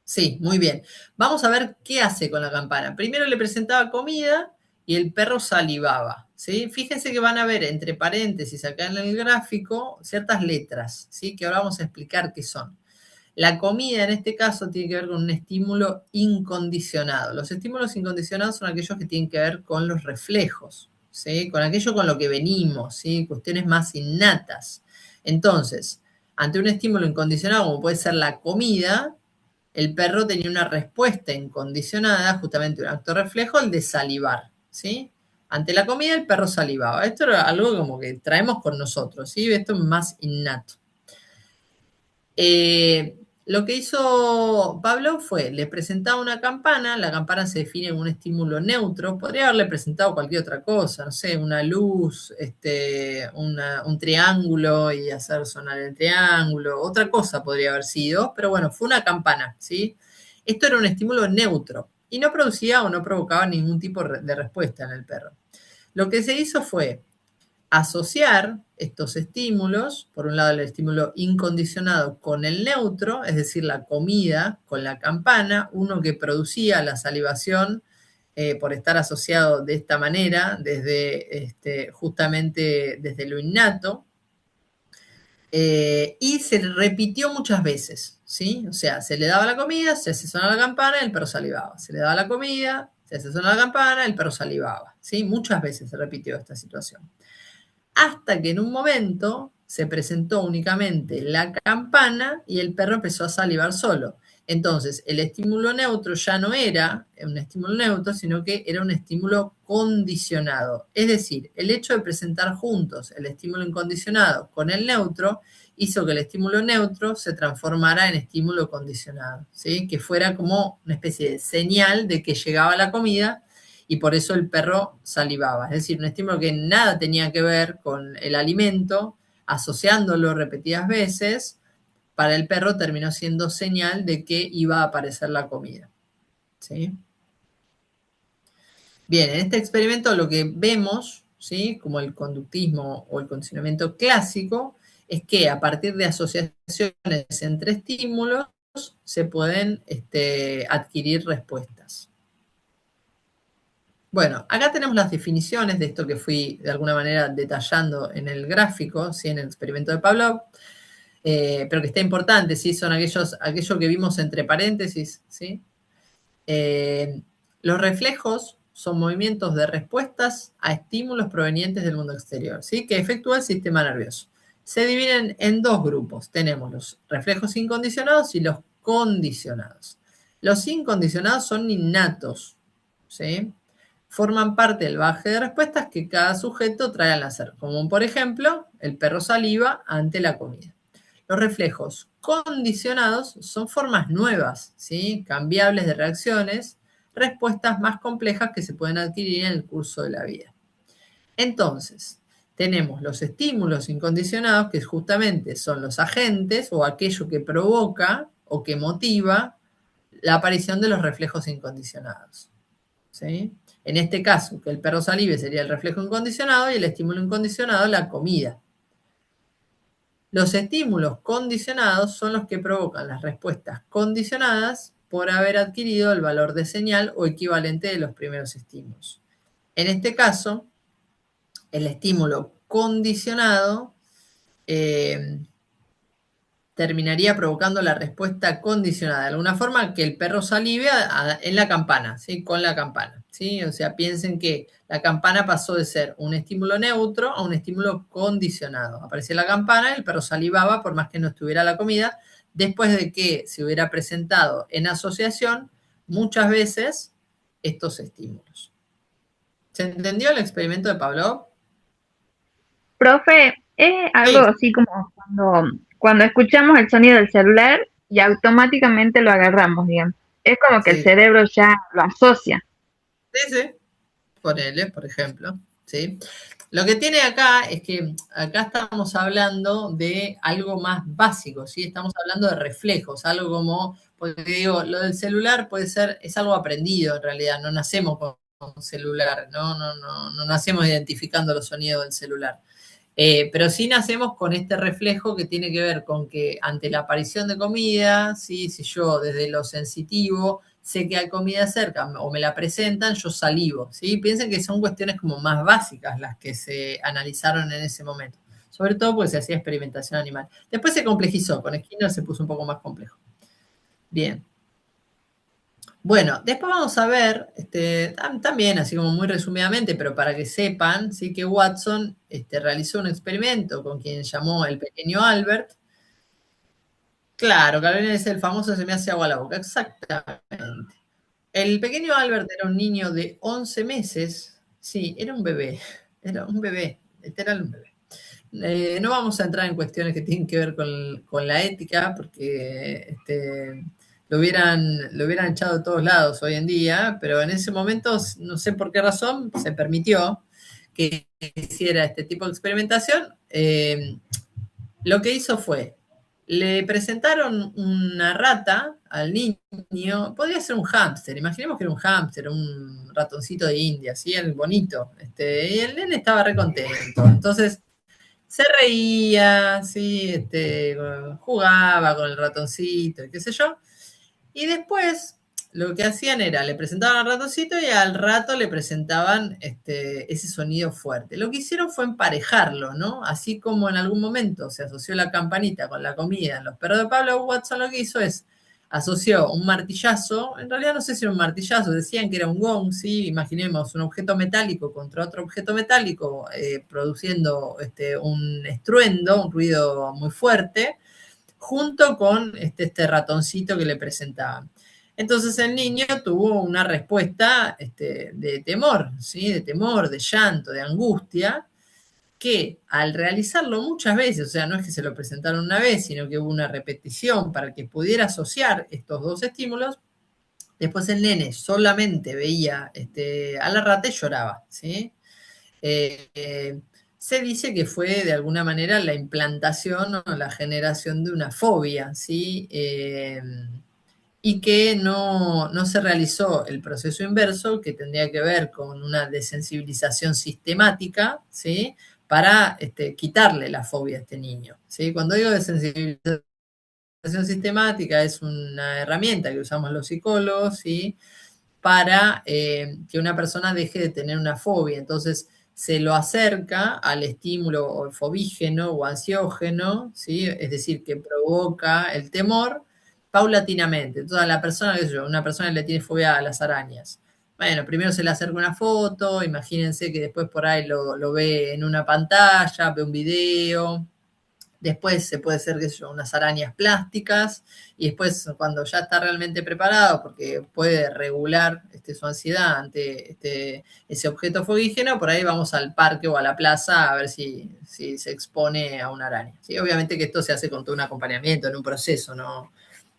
Sí, muy bien. Vamos a ver qué hace con la campana. Primero le presentaba comida y el perro salivaba, ¿sí? Fíjense que van a ver entre paréntesis acá en el gráfico ciertas letras, ¿sí? Que ahora vamos a explicar qué son. La comida en este caso tiene que ver con un estímulo incondicionado. Los estímulos incondicionados son aquellos que tienen que ver con los reflejos, ¿sí? Con aquello con lo que venimos, ¿sí? Cuestiones más innatas. Entonces, ante un estímulo incondicionado como puede ser la comida, el perro tenía una respuesta incondicionada, justamente un acto reflejo, el de salivar, ¿sí? Ante la comida el perro salivaba. Esto era algo como que traemos con nosotros, ¿sí? Esto es más innato. Lo que hizo Pablo fue, le presentaba una campana, la campana se define como un estímulo neutro, podría haberle presentado cualquier otra cosa, no sé, una luz, un triángulo y hacer sonar el triángulo, otra cosa podría haber sido, pero bueno, fue una campana, ¿sí? Esto era un estímulo neutro y no producía o no provocaba ningún tipo de respuesta en el perro. Lo que se hizo fue asociar estos estímulos, por un lado el estímulo incondicionado con el neutro, es decir, la comida con la campana, uno que producía la salivación por estar asociado de esta manera, justamente desde lo innato, y se repitió muchas veces, ¿sí? O sea, se le daba la comida, se hace sonar la campana, el perro salivaba. Se le daba la comida, se hace sonar la campana, el perro salivaba, ¿sí? Muchas veces se repitió esta situación. Hasta que en un momento se presentó únicamente la campana y el perro empezó a salivar solo. Entonces, el estímulo neutro ya no era un estímulo neutro, sino que era un estímulo condicionado. Es decir, el hecho de presentar juntos el estímulo incondicionado con el neutro hizo que el estímulo neutro se transformara en estímulo condicionado, ¿sí? Que fuera como una especie de señal de que llegaba la comida y por eso el perro salivaba. Es decir, un estímulo que nada tenía que ver con el alimento, asociándolo repetidas veces, para el perro terminó siendo señal de que iba a aparecer la comida. ¿sí? Bien, en este experimento lo que vemos, ¿sí? Como el conductismo o el condicionamiento clásico, es que a partir de asociaciones entre estímulos se pueden adquirir respuestas. Bueno, acá tenemos las definiciones de esto que fui de alguna manera detallando en el gráfico, ¿sí? En el experimento de Pavlov, pero que está importante, ¿sí? Son aquello que vimos entre paréntesis, ¿sí? Los reflejos son movimientos de respuestas a estímulos provenientes del mundo exterior, ¿sí? Que efectúa el sistema nervioso. Se dividen en dos grupos. Tenemos los reflejos incondicionados y los condicionados. Los incondicionados son innatos, ¿sí? Forman parte del bagaje de respuestas que cada sujeto trae al nacer, como por ejemplo, el perro saliva ante la comida. Los reflejos condicionados son formas nuevas, ¿sí? Cambiables de reacciones, respuestas más complejas que se pueden adquirir en el curso de la vida. Entonces, tenemos los estímulos incondicionados, que justamente son los agentes o aquello que provoca o que motiva la aparición de los reflejos incondicionados, ¿sí? En este caso, que el perro salive sería el reflejo incondicionado y el estímulo incondicionado la comida. Los estímulos condicionados son los que provocan las respuestas condicionadas por haber adquirido el valor de señal o equivalente de los primeros estímulos. En este caso, el estímulo condicionado terminaría provocando la respuesta condicionada, de alguna forma que el perro salive en la campana, ¿sí? Con la campana, ¿sí? O sea, piensen que la campana pasó de ser un estímulo neutro a un estímulo condicionado. Aparecía la campana, el perro salivaba por más que no estuviera la comida, después de que se hubiera presentado en asociación muchas veces estos estímulos. ¿Se entendió el experimento de Pavlov? Profe, es algo Sí. así como cuando escuchamos el sonido del celular y automáticamente lo agarramos, digamos. Es como que el Sí. cerebro ya lo asocia. Sí. Ponele, por ejemplo, ¿sí? Lo que tiene acá es que acá estamos hablando de algo más básico, ¿sí? Estamos hablando de reflejos, algo como, porque digo, lo del celular puede ser, es algo aprendido en realidad, no nacemos con un celular, no nacemos identificando los sonidos del celular. Pero sí nacemos con este reflejo que tiene que ver con que ante la aparición de comida, ¿sí? Si yo desde lo sensitivo sé que hay comida cerca o me la presentan, yo salivo, ¿sí? Piensen que son cuestiones como más básicas las que se analizaron en ese momento, sobre todo porque se hacía experimentación animal. Después se complejizó, con Skinner se puso un poco más complejo. Bien. Bueno, después vamos a ver, también así como muy resumidamente, pero para que sepan, ¿sí? Que Watson realizó un experimento con quien llamó el pequeño Albert. Claro, Carolina dice el famoso se me hace agua a la boca, exactamente. El pequeño Albert era un niño de 11 meses, sí, era un bebé, literal un bebé. No vamos a entrar en cuestiones que tienen que ver con la ética, porque lo hubieran echado de todos lados hoy en día, pero en ese momento, no sé por qué razón, se permitió que hiciera este tipo de experimentación. Lo que hizo fue, le presentaron una rata al niño, podría ser un hámster, imaginemos que era un hámster, un ratoncito de India, ¿sí? El bonito, y el nene estaba re contento. Entonces, se reía, ¿sí? Jugaba con el ratoncito, y qué sé yo. Y después lo que hacían era, le presentaban al ratoncito y al rato le presentaban ese sonido fuerte. Lo que hicieron fue emparejarlo, ¿no? Así como en algún momento se asoció la campanita con la comida en los perros de Pablo, Watson lo que hizo es asoció un martillazo, en realidad no sé si era un martillazo, decían que era un gong, ¿sí? Imaginemos un objeto metálico contra otro objeto metálico, produciendo un estruendo, un ruido muy fuerte, junto con este ratoncito que le presentaban. Entonces el niño tuvo una respuesta de temor, ¿sí? De temor, de llanto, de angustia, que al realizarlo muchas veces, o sea, no es que se lo presentaron una vez, sino que hubo una repetición para que pudiera asociar estos dos estímulos, después el nene solamente veía a la rata y lloraba, ¿sí? Se dice que fue de alguna manera la implantación o la generación de una fobia, ¿sí? y que no se realizó el proceso inverso, que tendría que ver con una desensibilización sistemática, ¿sí? Para quitarle la fobia a este niño, ¿sí? Cuando digo desensibilización sistemática, es una herramienta que usamos los psicólogos, ¿sí? Para que una persona deje de tener una fobia. Entonces, se lo acerca al estímulo fobígeno o ansiógeno, ¿sí? Es decir, que provoca el temor paulatinamente. Entonces, a la persona, qué sé yo, una persona que le tiene fobia a las arañas. Bueno, primero se le acerca una foto, imagínense que después por ahí lo ve en una pantalla, ve un video. Después se puede hacer, qué sé yo, unas arañas plásticas y después cuando ya está realmente preparado porque puede regular su ansiedad ante ese objeto fobígeno, por ahí vamos al parque o a la plaza a ver si se expone a una araña. ¿Sí? Obviamente que esto se hace con todo un acompañamiento, en un proceso, ¿no?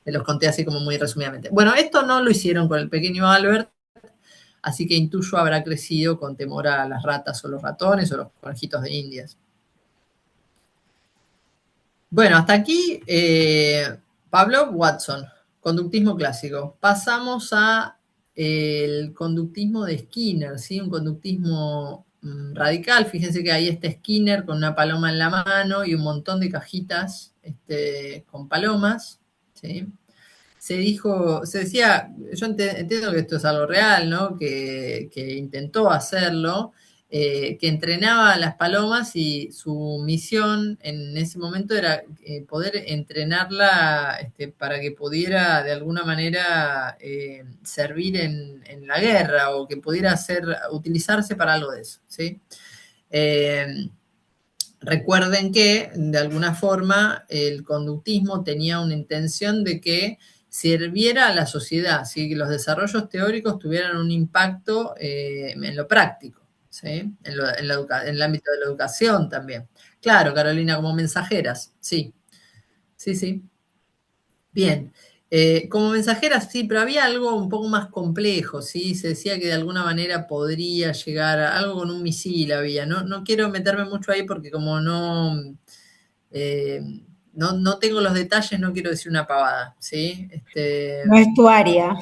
Te los conté así como muy resumidamente. Bueno, esto no lo hicieron con el pequeño Albert, así que intuyo habrá crecido con temor a las ratas o los ratones o los conejitos de Indias. Bueno, hasta aquí Pablo Watson, conductismo clásico. Pasamos a el conductismo de Skinner, ¿sí? Un conductismo radical. Fíjense que ahí está Skinner con una paloma en la mano y un montón de cajitas con palomas, ¿sí? Se decía, yo entiendo que esto es algo real, ¿no? Que intentó hacerlo, que entrenaba a las palomas y su misión en ese momento era poder entrenarla para que pudiera de alguna manera servir en la guerra o que pudiera utilizarse para algo de eso, ¿sí? Recuerden que de alguna forma el conductismo tenía una intención de que sirviera a la sociedad, ¿sí? Que los desarrollos teóricos tuvieran un impacto en lo práctico, ¿sí? En el ámbito de la educación también. Claro, Carolina, como mensajeras, sí. Sí, sí. Bien. Como mensajeras, sí, pero había algo un poco más complejo, ¿sí? Se decía que de alguna manera podría llegar a algo con un misil había. No quiero meterme mucho ahí porque como no tengo los detalles, no quiero decir una pavada, ¿sí? No es tu área.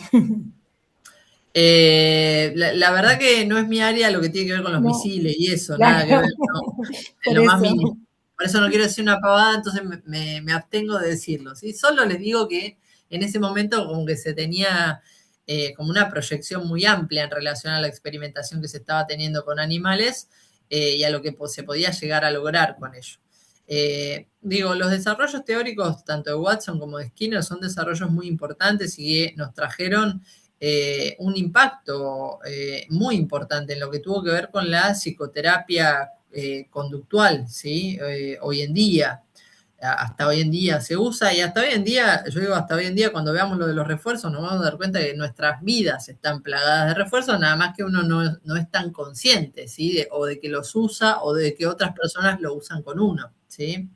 La verdad que no es mi área lo que tiene que ver con los No, misiles y eso, claro. nada que ver, no, Por en lo más eso. mínimo. Por eso no quiero decir una pavada, entonces me abstengo de decirlo, ¿sí? Solo les digo que en ese momento como que se tenía como una proyección muy amplia en relación a la experimentación que se estaba teniendo con animales y a lo que se podía llegar a lograr con ello. Digo, los desarrollos teóricos tanto de Watson como de Skinner son desarrollos muy importantes y que nos trajeron un impacto muy importante en lo que tuvo que ver con la psicoterapia conductual, ¿sí? Hoy en día, hasta hoy en día se usa y hasta hoy en día, yo digo hasta hoy en día, cuando veamos lo de los refuerzos, nos vamos a dar cuenta que nuestras vidas están plagadas de refuerzos, nada más que uno no es tan consciente, ¿sí? O de que los usa o de que otras personas lo usan con uno, ¿sí?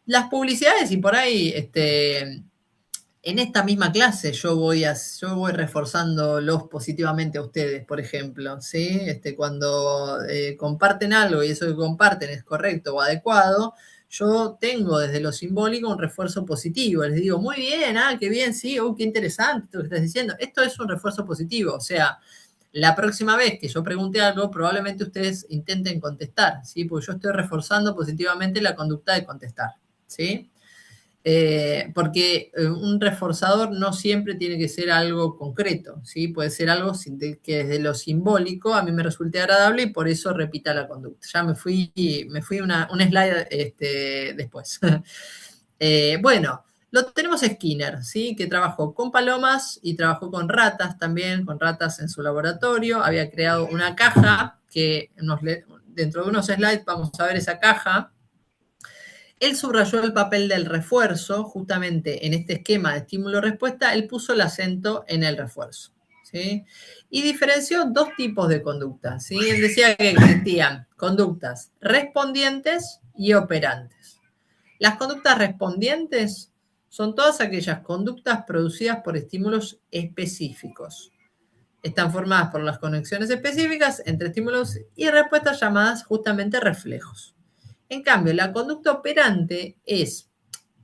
Las publicidades y por ahí, en esta misma clase yo voy reforzándolos positivamente a ustedes, por ejemplo, ¿sí? Cuando comparten algo y eso que comparten es correcto o adecuado, yo tengo desde lo simbólico un refuerzo positivo. Les digo, muy bien, qué bien, sí, qué interesante esto que estás diciendo. Esto es un refuerzo positivo, o sea, la próxima vez que yo pregunte algo, probablemente ustedes intenten contestar, ¿sí? Porque yo estoy reforzando positivamente la conducta de contestar, ¿sí? Porque un reforzador no siempre tiene que ser algo concreto, ¿sí? Puede ser algo que desde lo simbólico a mí me resulte agradable y por eso repita la conducta. Ya me fui un slide después. Bueno, lo tenemos a Skinner, ¿sí? Que trabajó con palomas y trabajó con ratas también, con ratas en su laboratorio. Había creado una caja que dentro de unos slides vamos a ver esa caja. Él subrayó el papel del refuerzo, justamente en este esquema de estímulo-respuesta, él puso el acento en el refuerzo, ¿sí? Y diferenció dos tipos de conductas, ¿sí? Él decía que existían conductas respondientes y operantes. Las conductas respondientes son todas aquellas conductas producidas por estímulos específicos. Están formadas por las conexiones específicas entre estímulos y respuestas llamadas justamente reflejos. En cambio, la conducta operante es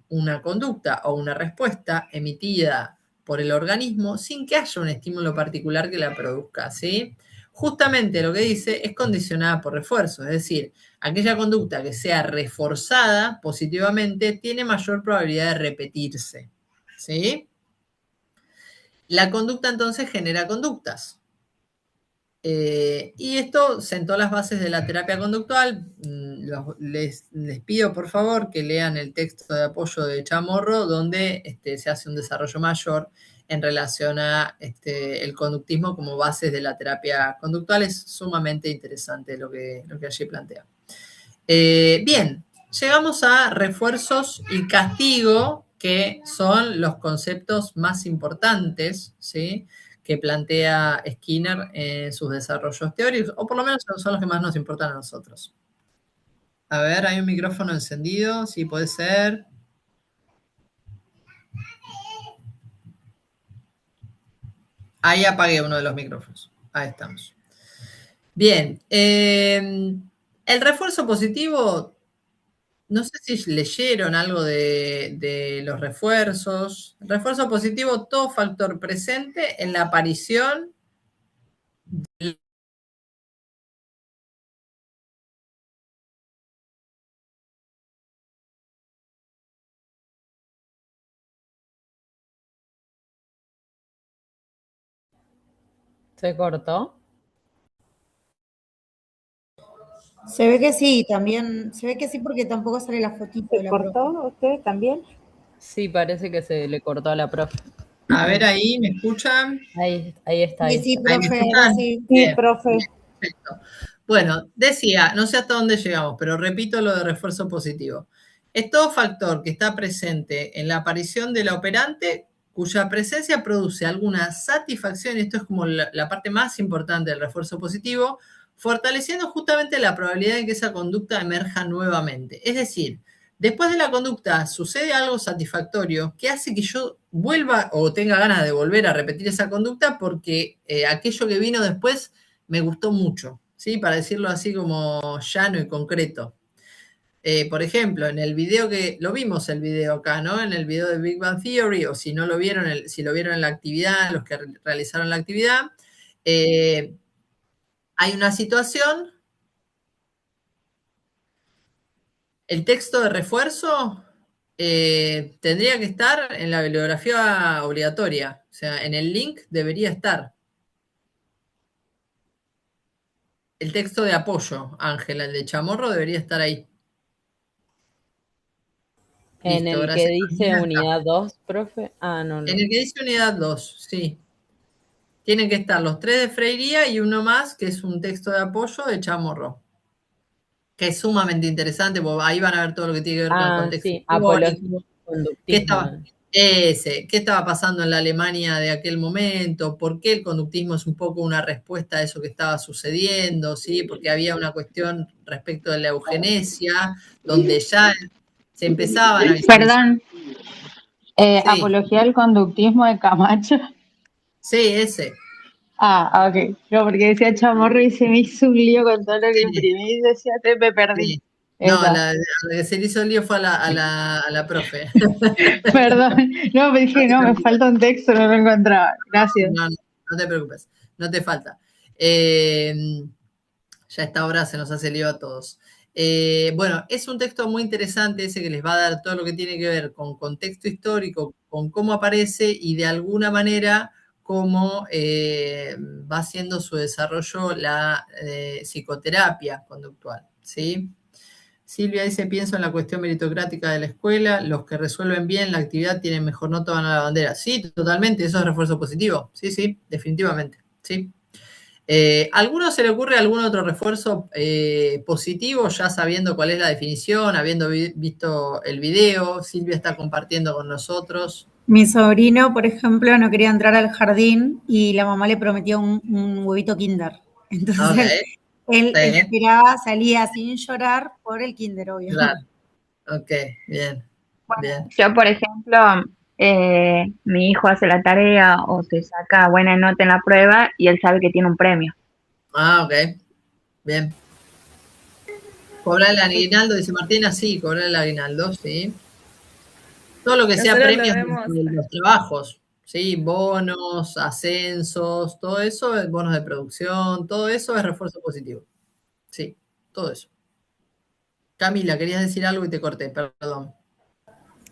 una conducta o una respuesta emitida por el organismo sin que haya un estímulo particular que la produzca, ¿sí? Justamente lo que dice es condicionada por refuerzo, es decir, aquella conducta que sea reforzada positivamente tiene mayor probabilidad de repetirse, ¿sí? La conducta entonces genera conductas. Y esto sentó las bases de la terapia conductual. Les pido por favor que lean el texto de apoyo de Chamorro, donde se hace un desarrollo mayor en relación a el conductismo como bases de la terapia conductual. Es sumamente interesante lo que allí plantea. Bien, llegamos a refuerzos y castigo, que son los conceptos más importantes, ¿sí?, que plantea Skinner en sus desarrollos teóricos, o por lo menos son los que más nos importan a nosotros. A ver, hay un micrófono encendido, sí, puede ser. Ahí apagué uno de los micrófonos. Ahí estamos. Bien, el refuerzo positivo, no sé si leyeron algo de los refuerzos. El refuerzo positivo, todo factor presente en la aparición de... ¿Se cortó? Se ve que sí, también, se ve que sí porque tampoco sale la fotito de la profe. ¿Cortó usted también? Sí, parece que se le cortó a la profe. A ver ahí, ¿me escuchan? Ahí está. Sí, Ahí. sí, ¿Ahí me profe, escuchan? ahora sí. Sí, Bien, profe. perfecto. Bueno, decía, no sé hasta dónde llegamos, pero repito lo de refuerzo positivo. Es todo factor que está presente en la aparición de la operante cuya presencia produce alguna satisfacción, y esto es como la parte más importante del refuerzo positivo, fortaleciendo justamente la probabilidad de que esa conducta emerja nuevamente. Es decir, después de la conducta sucede algo satisfactorio que hace que yo vuelva o tenga ganas de volver a repetir esa conducta porque aquello que vino después me gustó mucho, ¿sí? Para decirlo así como llano y concreto. Por ejemplo, en el video que lo vimos, el video acá, ¿no? En el video de Big Bang Theory, o si no lo vieron, si lo vieron en la actividad, los que realizaron la actividad, hay una situación. El texto de refuerzo tendría que estar en la bibliografía obligatoria, o sea, en el link debería estar. El texto de apoyo, Ángela, el de Chamorro debería estar ahí. En Listo, el gracias. que dice unidad 2, profe. Ah, no. En el que dice unidad 2, sí. Tienen que estar los 3 de Freiría y uno más, que es un texto de apoyo de Chamorro, que es sumamente interesante, porque ahí van a ver todo lo que tiene que ver con el contexto Sí, histórico. apología conductismo. ¿Qué estaba pasando en la Alemania de aquel momento? ¿Por qué el conductismo es un poco una respuesta a eso que estaba sucediendo? ¿Sí? Porque había una cuestión respecto de la eugenesia, donde ya se empezaban a visualizar. Perdón, Sí. apología al conductismo de Camacho. Sí, ese. Ah, ok. No, porque decía Chamorro y se me hizo un lío con todo lo que imprimí y decía, me perdí. Sí. No, Esa. la que se le hizo el lío fue a la profe. Perdón, no, me dije, no, me falta un texto, no lo encontraba. Gracias. No te preocupes, no te falta. Ya a esta hora se nos hace lío a todos. Bueno, es un texto muy interesante ese que les va a dar todo lo que tiene que ver con contexto histórico, con cómo aparece y de alguna manera cómo va haciendo su desarrollo la psicoterapia conductual, ¿sí? Silvia dice, pienso en la cuestión meritocrática de la escuela, los que resuelven bien la actividad tienen mejor nota, van a la bandera. Sí, totalmente, eso es refuerzo positivo. Sí, definitivamente, sí. ¿A alguno se le ocurre algún otro refuerzo positivo, ya sabiendo cuál es la definición, habiendo visto el video? Silvia está compartiendo con nosotros. Mi sobrino, por ejemplo, no quería entrar al jardín y la mamá le prometió un huevito Kinder. Entonces, él esperaba, salía sin llorar por el Kinder, obvio. Claro. Ok, bien. Bueno, bien. yo, por ejemplo, mi hijo hace la tarea o se saca buena nota en la prueba y él sabe que tiene un premio. Ah, ok. Bien. Cobrar el aguinaldo, dice Martina, sí, cobrar el aguinaldo, sí. Todo lo que sea premios de los trabajos, ¿sí? Bonos, ascensos, todo eso, bonos de producción, todo eso es refuerzo positivo. Sí, todo eso. Camila, querías decir algo y te corté, perdón.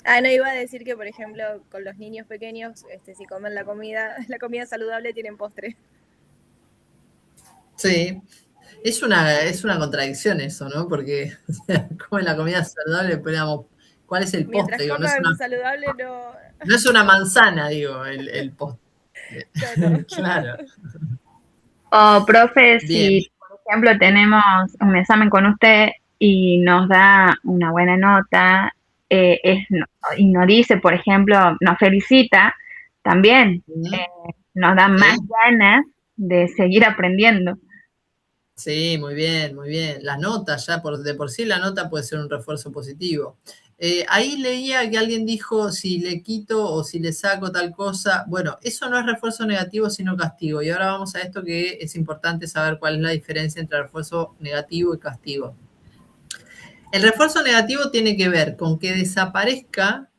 Ah, no, iba a decir que, por ejemplo, con los niños pequeños, si comen la comida saludable, tienen postre. Sí, es una contradicción eso, ¿no? Porque comen la comida saludable, pero digamos, ¿cuál es el Mientras postre? Digo, coman saludable, no. no es una manzana, digo, el postre. No. Claro. O, profe, Bien. si por ejemplo tenemos un examen con usted y nos da una buena nota, y nos dice, por ejemplo, nos felicita, también nos da más ganas de seguir aprendiendo. Sí, muy bien, muy bien. La nota, ya de por sí la nota puede ser un refuerzo positivo. Ahí leía que alguien dijo, si le quito o si le saco tal cosa, bueno, eso no es refuerzo negativo, sino castigo. Y ahora vamos a esto que es importante saber cuál es la diferencia entre refuerzo negativo y castigo. El refuerzo negativo tiene que ver con que desaparezca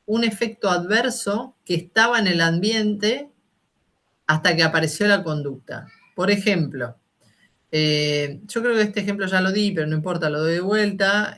un efecto adverso que estaba en el ambiente hasta que apareció la conducta. Por ejemplo, yo creo que este ejemplo ya lo di, pero no importa, lo doy de vuelta.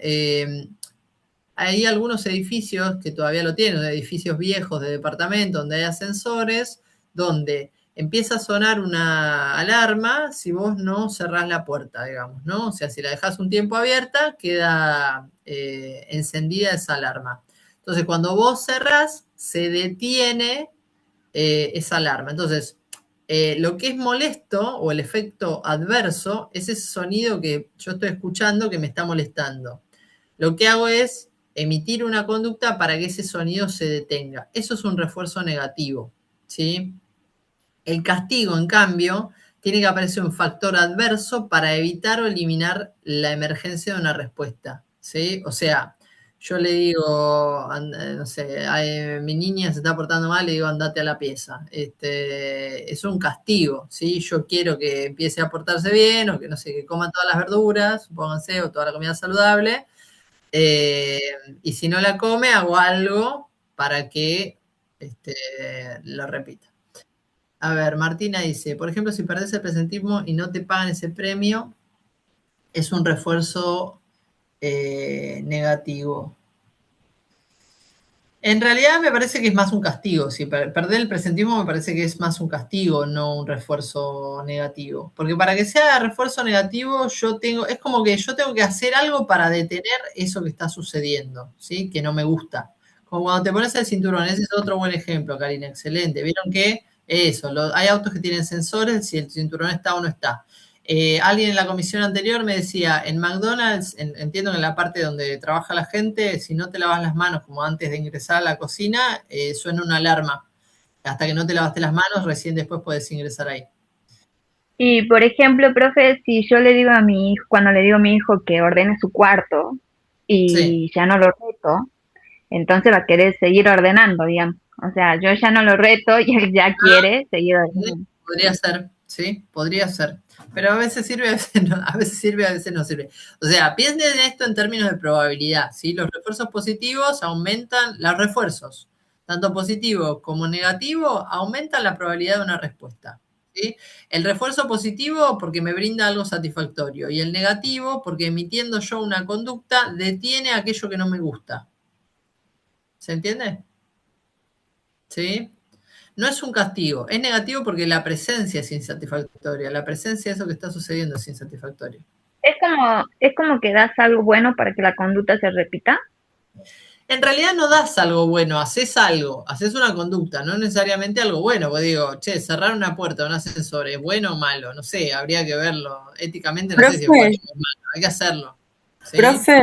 Hay algunos edificios que todavía lo tienen, edificios viejos de departamento donde hay ascensores, donde empieza a sonar una alarma si vos no cerrás la puerta, digamos, ¿no? O sea, si la dejás un tiempo abierta, queda encendida esa alarma. Entonces, cuando vos cerrás, se detiene esa alarma. Entonces, lo que es molesto o el efecto adverso es ese sonido que yo estoy escuchando que me está molestando. Lo que hago es emitir una conducta para que ese sonido se detenga. Eso es un refuerzo negativo, ¿sí? El castigo, en cambio, tiene que aparecer un factor adverso para evitar o eliminar la emergencia de una respuesta, ¿sí? O sea, yo le digo, no sé, mi niña se está portando mal, le digo, andate a la pieza. Es un castigo, ¿sí? Yo quiero que empiece a portarse bien o que, no sé, que coma todas las verduras, supónganse, o toda la comida saludable. Y si no la come, hago algo para que lo repita. A ver, Martina dice, por ejemplo, si perdés el presentismo y no te pagan ese premio, es un refuerzo negativo. En realidad me parece que es más un castigo. Si perder el presentismo me parece que es más un castigo, no un refuerzo negativo. Porque para que sea refuerzo negativo, es como que yo tengo que hacer algo para detener eso que está sucediendo, ¿sí? Que no me gusta. Como cuando te pones el cinturón, ese es otro buen ejemplo, Karina, excelente. Vieron que hay autos que tienen sensores si el cinturón está o no está. Alguien en la comisión anterior me decía, en McDonald's, entiendo que en la parte donde trabaja la gente, si no te lavas las manos como antes de ingresar a la cocina, suena una alarma. Hasta que no te lavaste las manos, recién después puedes ingresar ahí. Y por ejemplo, profe, si yo le digo a mi hijo, cuando le digo a mi hijo que ordene su cuarto y ya no lo reto, entonces va a querer seguir ordenando, digamos. O sea, yo ya no lo reto y él ya quiere seguir ordenando. Podría ser, sí, podría ser. Pero a veces sirve, a veces no, a veces sirve, a veces no sirve. O sea, piensen en esto en términos de probabilidad, ¿sí? Los refuerzos positivos aumentan los refuerzos, tanto positivo como negativo, aumentan la probabilidad de una respuesta, ¿sí? El refuerzo positivo porque me brinda algo satisfactorio y el negativo porque emitiendo yo una conducta detiene aquello que no me gusta. ¿Se entiende? ¿Sí? No es un castigo, es negativo porque la presencia es insatisfactoria, la presencia de eso que está sucediendo es insatisfactoria. Es como que das algo bueno para que la conducta se repita. En realidad no das algo bueno, haces una conducta, no necesariamente algo bueno. Vos digo, che, cerrar una puerta de un ascensor, ¿es bueno o malo? No sé, habría que verlo. Éticamente no sé si es bueno o malo, hay que hacerlo. ¿Sí? Profe,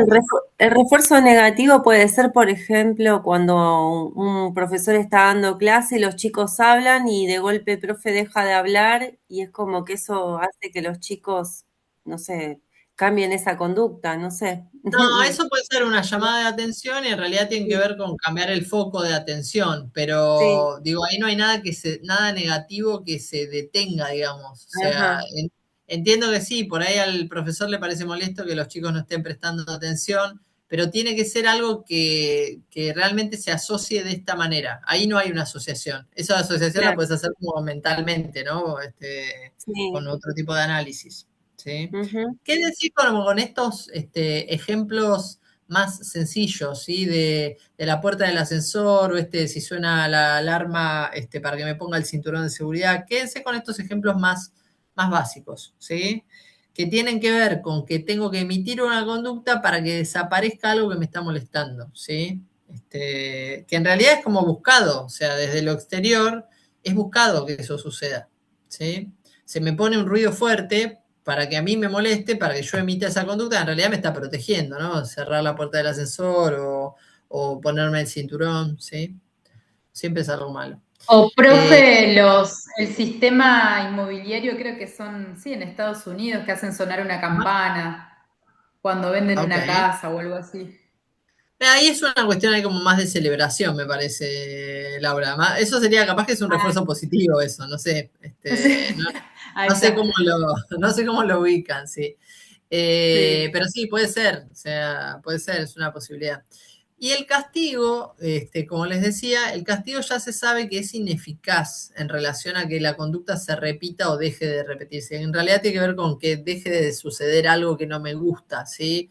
el refuerzo negativo puede ser, por ejemplo, cuando un profesor está dando clase y los chicos hablan y de golpe el profe deja de hablar y es como que eso hace que los chicos, no sé, cambien esa conducta, no sé. No, eso puede ser una llamada de atención y en realidad tiene que ver con cambiar el foco de atención, pero digo, ahí no hay nada negativo que se detenga, digamos. O sea, entiendo que sí, por ahí al profesor le parece molesto que los chicos no estén prestando atención, pero tiene que ser algo que realmente se asocie de esta manera. Ahí no hay una asociación. Esa asociación la puedes hacer como mentalmente, ¿no? Con otro tipo de análisis. ¿Sí? ¿Qué decir con estos ejemplos más sencillos, ¿sí? De la puerta del ascensor, o si suena la alarma para que me ponga el cinturón de seguridad? Quédense con estos ejemplos más básicos, ¿sí? Que tienen que ver con que tengo que emitir una conducta para que desaparezca algo que me está molestando, ¿sí? Que en realidad es como buscado, o sea, desde lo exterior es buscado que eso suceda, ¿sí? Se me pone un ruido fuerte para que a mí me moleste, para que yo emita esa conducta, en realidad me está protegiendo, ¿no? Cerrar la puerta del ascensor o ponerme el cinturón, ¿sí? Siempre es algo malo. O, profe, el sistema inmobiliario creo que son, sí, en Estados Unidos, que hacen sonar una campana cuando venden una casa o algo así. Ahí es una cuestión ahí como más de celebración, me parece, Laura. Eso sería capaz que es un refuerzo positivo, eso, no sé. No sé cómo lo ubican, sí. Pero sí, puede ser, o sea, puede ser, es una posibilidad. Y el castigo, como les decía, el castigo ya se sabe que es ineficaz en relación a que la conducta se repita o deje de repetirse. En realidad tiene que ver con que deje de suceder algo que no me gusta, ¿sí?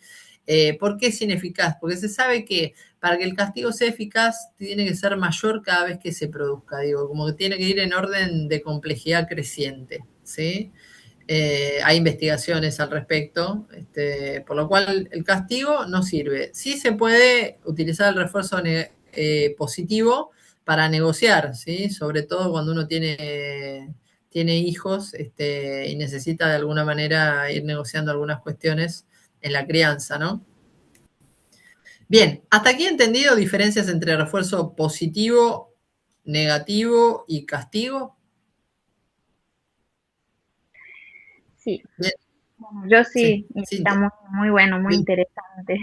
¿Por qué es ineficaz? Porque se sabe que para que el castigo sea eficaz tiene que ser mayor cada vez que se produzca, digo, como que tiene que ir en orden de complejidad creciente, ¿sí? Hay investigaciones al respecto, por lo cual el castigo no sirve. Sí se puede utilizar el refuerzo positivo para negociar, ¿sí? Sobre todo cuando uno tiene hijos y necesita de alguna manera ir negociando algunas cuestiones en la crianza, ¿no? Bien, hasta aquí he entendido diferencias entre refuerzo positivo, negativo y castigo. Sí. Bien. Yo sí, está muy bueno, muy interesante.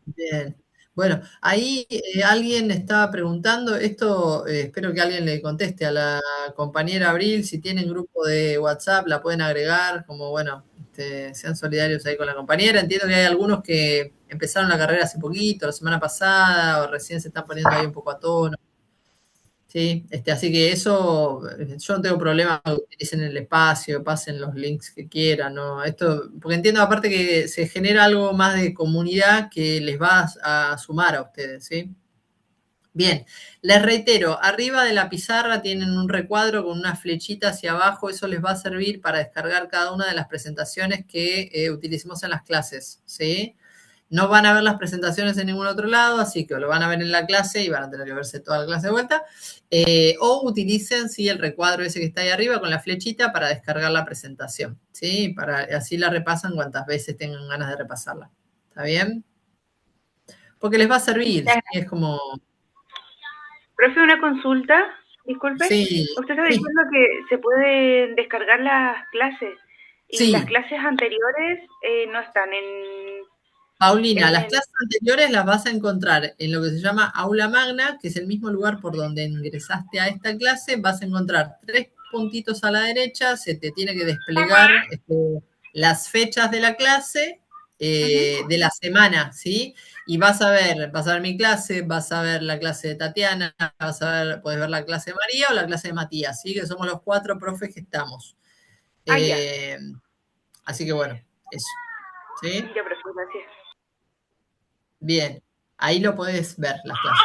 Bien. Bueno, ahí alguien estaba preguntando, esto espero que alguien le conteste a la compañera Abril, si tienen grupo de WhatsApp la pueden agregar, como bueno, sean solidarios ahí con la compañera. Entiendo que hay algunos que empezaron la carrera hace poquito, la semana pasada, o recién se están poniendo ahí un poco a tono. Sí, así que eso, yo no tengo problema que utilicen el espacio, pasen los links que quieran, ¿no? Porque entiendo aparte que se genera algo más de comunidad que les va a sumar a ustedes, ¿sí? Bien, les reitero, arriba de la pizarra tienen un recuadro con una flechita hacia abajo, eso les va a servir para descargar cada una de las presentaciones que utilicemos en las clases, ¿sí? No van a ver las presentaciones en ningún otro lado, así que lo van a ver en la clase y van a tener que verse toda la clase de vuelta. O utilicen, sí, el recuadro ese que está ahí arriba con la flechita para descargar la presentación, ¿sí? Así la repasan cuantas veces tengan ganas de repasarla. ¿Está bien? Porque les va a servir, ¿sí? Es como... Profe, una consulta, disculpe. Sí. Usted está diciendo que se pueden descargar las clases y las clases anteriores no están en... Paulina, las clases anteriores las vas a encontrar en lo que se llama Aula Magna, que es el mismo lugar por donde ingresaste a esta clase. Vas a encontrar 3 puntitos a la derecha, se te tiene que desplegar las fechas de la clase de la semana, ¿sí? Y vas a ver mi clase, vas a ver la clase de Tatiana, puedes ver la clase de María o la clase de Matías, ¿sí? Que somos los 4 profes que estamos. Así que bueno, eso. ¿Sí? Ya, profe, gracias. Bien, ahí lo podés ver, las clases.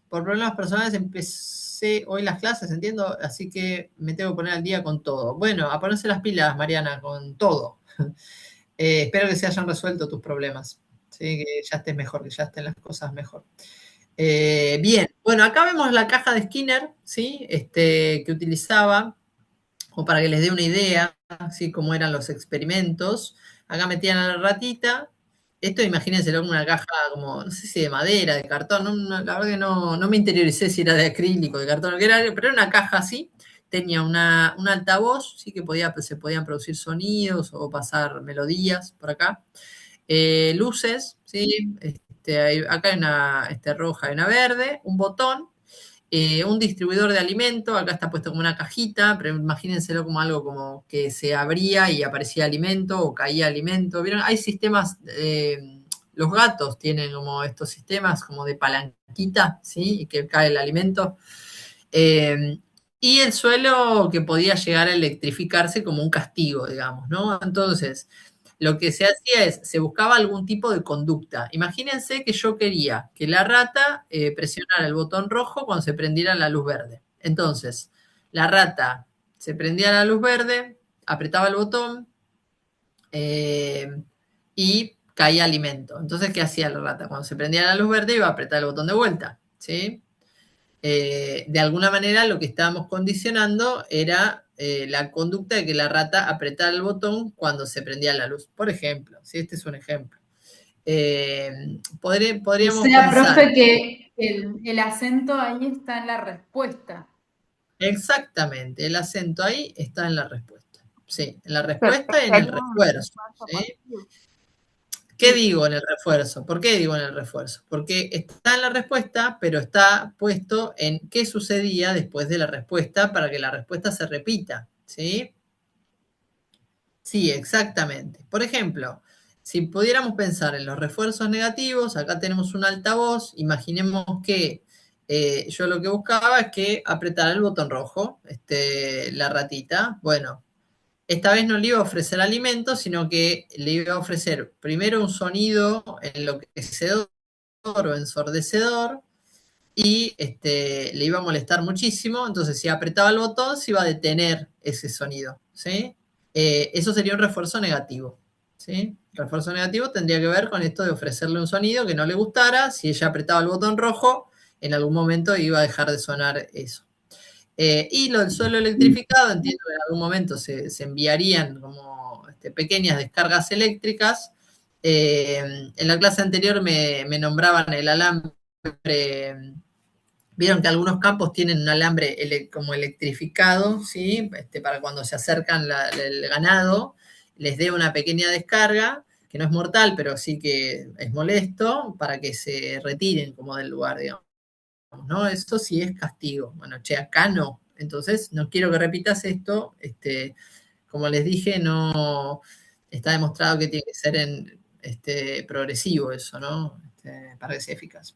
Por problemas personales empecé hoy las clases, entiendo, así que me tengo que poner al día con todo. Bueno, a ponerse las pilas, Mariana, con todo. Espero que se hayan resuelto tus problemas, ¿sí? Que ya estés mejor, que ya estén las cosas mejor. Bien, bueno, acá vemos la caja de Skinner, ¿sí? Que utilizaba, o para que les dé una idea, ¿sí? Cómo eran los experimentos. Acá metían a la ratita. Esto imagínenselo como una caja como, no sé si de madera, de cartón, la verdad que no me interioricé si era de acrílico, de cartón, pero era una caja así. Tenía un altavoz, sí que se podían producir sonidos o pasar melodías por acá. Luces, ¿sí? Acá hay una roja y una verde, un botón. un distribuidor de alimento, acá está puesto como una cajita, pero imagínenselo como algo como que se abría y aparecía alimento o caía alimento. ¿Vieron? Hay sistemas, los gatos tienen como estos sistemas como de palanquita, ¿sí? Y que cae el alimento. Y el suelo que podía llegar a electrificarse como un castigo, digamos, ¿no? Entonces, lo que se hacía es, se buscaba algún tipo de conducta. Imagínense que yo quería que la rata presionara el botón rojo cuando se prendiera la luz verde. Entonces, la rata se prendía la luz verde, apretaba el botón y caía alimento. Entonces, ¿qué hacía la rata? Cuando se prendía la luz verde iba a apretar el botón de vuelta, ¿sí? De alguna manera lo que estábamos condicionando era la conducta de que la rata apretara el botón cuando se prendía la luz. Por ejemplo, si este es un ejemplo. Podríamos o sea, pensar. profe, que el acento ahí está en la respuesta. Exactamente, el acento ahí está en la respuesta. Sí, en la respuesta y en el refuerzo. ¿Sí? ¿Qué digo en el refuerzo? ¿Por qué digo en el refuerzo? Porque está en la respuesta, pero está puesto en qué sucedía después de la respuesta para que la respuesta se repita, ¿sí? Sí, exactamente. Por ejemplo, si pudiéramos pensar en los refuerzos negativos, acá tenemos un altavoz, imaginemos que yo lo que buscaba es que apretara el botón rojo, la ratita. Bueno, esta vez no le iba a ofrecer alimento, sino que le iba a ofrecer primero un sonido enloquecedor o ensordecedor y le iba a molestar muchísimo. Entonces, si apretaba el botón, se iba a detener ese sonido, ¿sí? Eso sería un refuerzo negativo, ¿sí? El refuerzo negativo tendría que ver con esto de ofrecerle un sonido que no le gustara. Si ella apretaba el botón rojo, en algún momento iba a dejar de sonar eso. Y lo del suelo electrificado, entiendo que en algún momento se enviarían como pequeñas descargas eléctricas. En la clase anterior me nombraban el alambre. Vieron que algunos campos tienen un alambre como electrificado, ¿sí? Para cuando se acercan el ganado, les dé una pequeña descarga, que no es mortal, pero sí que es molesto, para que se retiren como del lugar, digamos. ¿No? Eso sí es castigo. Bueno, che, acá no. Entonces, no quiero que repitas esto. Como les dije, no está demostrado que tiene que ser progresivo eso, ¿no? Para que sea eficaz.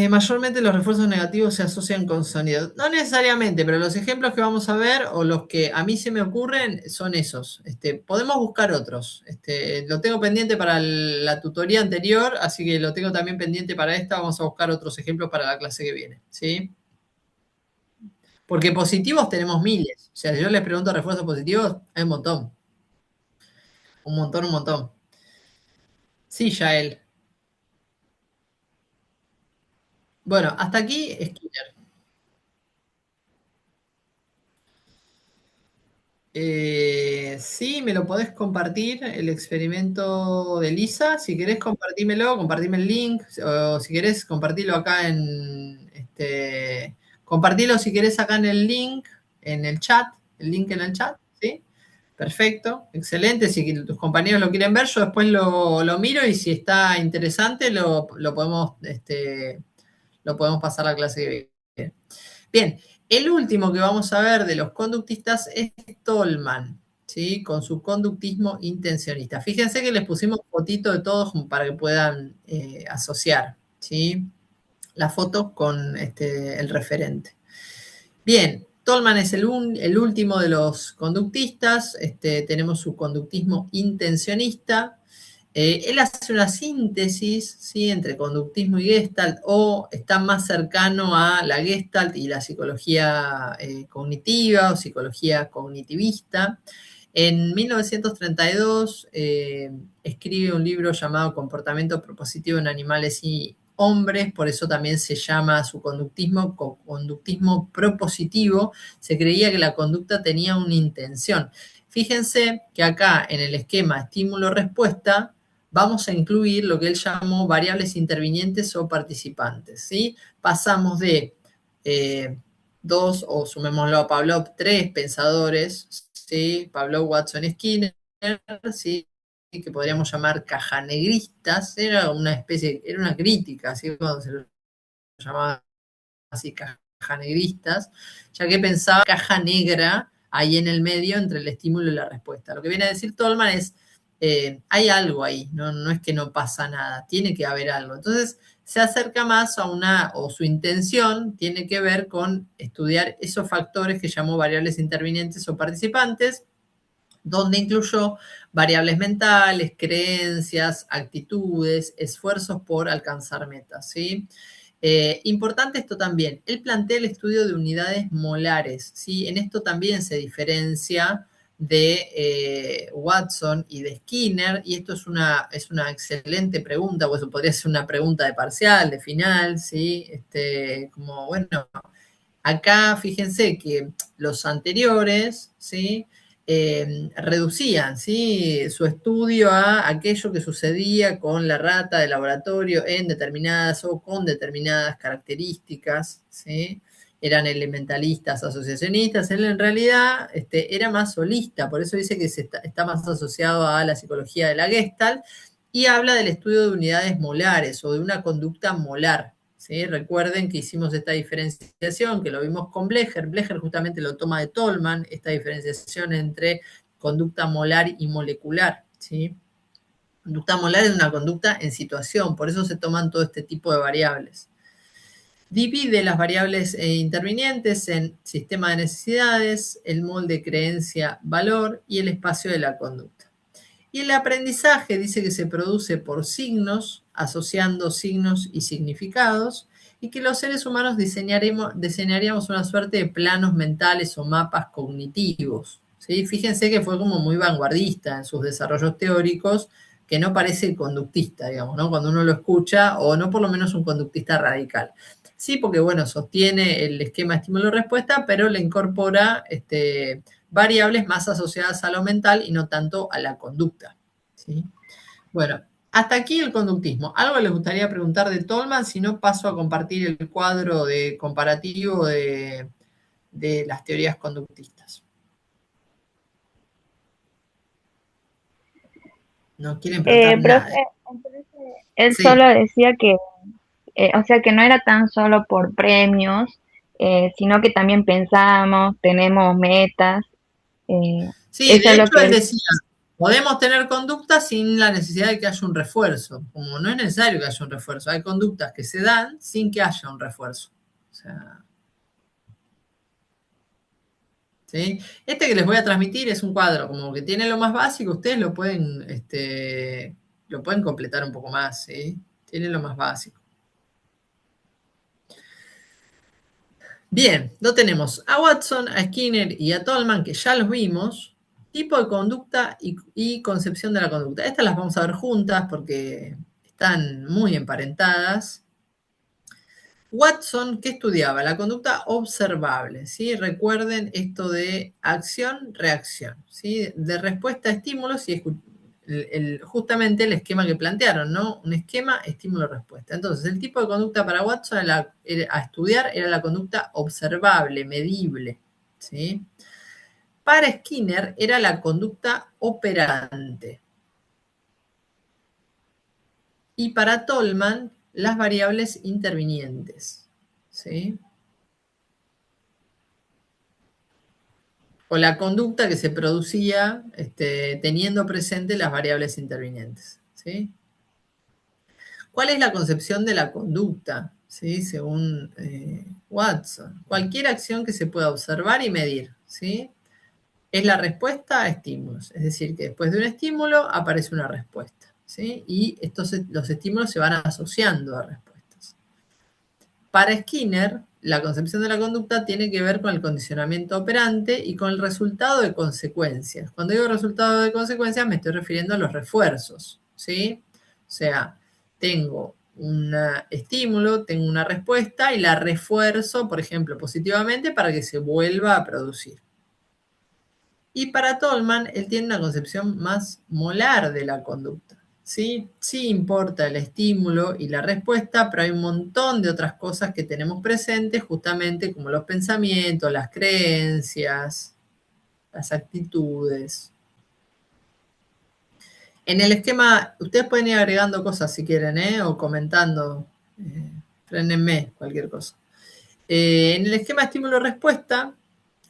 Mayormente los refuerzos negativos se asocian con sonido. No necesariamente, pero los ejemplos que vamos a ver o los que a mí se me ocurren son esos. Podemos buscar otros. Lo tengo pendiente para la tutoría anterior, así que lo tengo también pendiente para esta. Vamos a buscar otros ejemplos para la clase que viene, ¿sí? Porque positivos tenemos miles. O sea, si yo les pregunto refuerzos positivos, hay un montón. Un montón, un montón. Sí, Yael. Bueno, hasta aquí Skinner. Sí, me lo podés compartir, el experimento de Lisa. Si querés compartímelo, compartime el link. O si querés compartirlo acá compartilo si querés acá en el link, en el chat, el link en el chat, ¿sí? Perfecto, excelente. Si tus compañeros lo quieren ver, yo después lo miro y si está interesante lo podemos pasar a la clase que viene. Bien, el último que vamos a ver de los conductistas es Tolman, ¿sí? Con su conductismo intencionista. Fíjense que les pusimos fotito de todos para que puedan asociar, ¿sí? La foto con el referente. Bien, Tolman es el último de los conductistas. Tenemos su conductismo intencionista. Él hace una síntesis, ¿sí? Entre conductismo y Gestalt, o está más cercano a la Gestalt y la psicología cognitiva o psicología cognitivista. En 1932 escribe un libro llamado Comportamiento propositivo en animales y hombres, por eso también se llama su conductismo propositivo. Se creía que la conducta tenía una intención. Fíjense que acá en el esquema estímulo-respuesta vamos a incluir lo que él llamó variables intervinientes o participantes, ¿sí? Pasamos de 2, o sumémoslo a Pavlov, 3 pensadores, ¿sí? Pavlov, Watson, Skinner, ¿sí? Que podríamos llamar cajanegristas. Era una especie, era una crítica, ¿sí? Cuando se lo llamaba así cajanegristas, ya que pensaba caja negra ahí en el medio entre el estímulo y la respuesta. Lo que viene a decir Tolman es, hay algo ahí, no es que no pasa nada, tiene que haber algo. Entonces se acerca más a o su intención tiene que ver con estudiar esos factores que llamó variables intervinientes o participantes, donde incluyó variables mentales, creencias, actitudes, esfuerzos por alcanzar metas, ¿sí? Importante esto también, él plantea el estudio de unidades molares, ¿sí? En esto también se diferencia de Watson y de Skinner, y esto es una excelente pregunta, o eso podría ser una pregunta de parcial, de final, ¿sí? Como, bueno, acá fíjense que los anteriores, ¿sí? Reducían, ¿sí? Su estudio a aquello que sucedía con la rata de laboratorio en determinadas o con determinadas características, ¿sí? Eran elementalistas, asociacionistas, él en realidad era más holista, por eso dice que está más asociado a la psicología de la Gestalt, y habla del estudio de unidades molares o de una conducta molar, ¿sí? Recuerden que hicimos esta diferenciación, que lo vimos con Blecher. Blecher justamente lo toma de Tolman, esta diferenciación entre conducta molar y molecular, ¿sí? Conducta molar es una conducta en situación, por eso se toman todo este tipo de variables. Divide las variables intervinientes en sistema de necesidades, el molde creencia-valor y el espacio de la conducta. Y el aprendizaje dice que se produce por signos, asociando signos y significados, y que los seres humanos diseñaríamos una suerte de planos mentales o mapas cognitivos, ¿sí? Fíjense que fue como muy vanguardista en sus desarrollos teóricos, que no parece conductista, digamos, ¿no? Cuando uno lo escucha, o no por lo menos un conductista radical. Sí, porque, bueno, sostiene el esquema estímulo-respuesta, pero le incorpora variables más asociadas a lo mental y no tanto a la conducta, ¿sí? Bueno, hasta aquí el conductismo. ¿Algo les gustaría preguntar de Tolman? Si no, paso a compartir el cuadro de comparativo de las teorías conductistas. ¿No quieren preguntar nada? Profe, entonces, él solo decía que, o sea, que no era tan solo por premios, sino que también pensamos, tenemos metas. Sí, de hecho él decía, podemos tener conductas sin la necesidad de que haya un refuerzo. Como no es necesario que haya un refuerzo, hay conductas que se dan sin que haya un refuerzo. O sea, ¿sí? Este que les voy a transmitir es un cuadro como que tiene lo más básico, ustedes lo pueden completar un poco más, ¿sí? Tiene lo más básico. Bien, lo tenemos a Watson, a Skinner y a Tolman, que ya los vimos. Tipo de conducta y concepción de la conducta. Estas las vamos a ver juntas porque están muy emparentadas. Watson, ¿qué estudiaba? La conducta observable, ¿sí? Recuerden esto de acción-reacción, ¿sí? De respuesta a estímulos y justamente el esquema que plantearon, ¿no? Un esquema estímulo-respuesta. Entonces, el tipo de conducta para Watson a estudiar era la conducta observable, medible, ¿sí? Para Skinner era la conducta operante. Y para Tolman, las variables intervinientes, ¿sí? O la conducta que se producía teniendo presente las variables intervinientes, ¿sí? ¿Cuál es la concepción de la conducta? ¿Sí? Según Watson. Cualquier acción que se pueda observar y medir, ¿sí? Es la respuesta a estímulos. Es decir, que después de un estímulo aparece una respuesta, ¿sí? Y los estímulos se van asociando a respuestas. Para Skinner, la concepción de la conducta tiene que ver con el condicionamiento operante y con el resultado de consecuencias. Cuando digo resultado de consecuencias me estoy refiriendo a los refuerzos, ¿sí? O sea, tengo un estímulo, tengo una respuesta y la refuerzo, por ejemplo, positivamente para que se vuelva a producir. Y para Tolman, él tiene una concepción más molar de la conducta, ¿sí? Sí importa el estímulo y la respuesta, pero hay un montón de otras cosas que tenemos presentes, justamente como los pensamientos, las creencias, las actitudes. En el esquema, ustedes pueden ir agregando cosas si quieren, o comentando, frénenme, cualquier cosa. En el esquema estímulo-respuesta,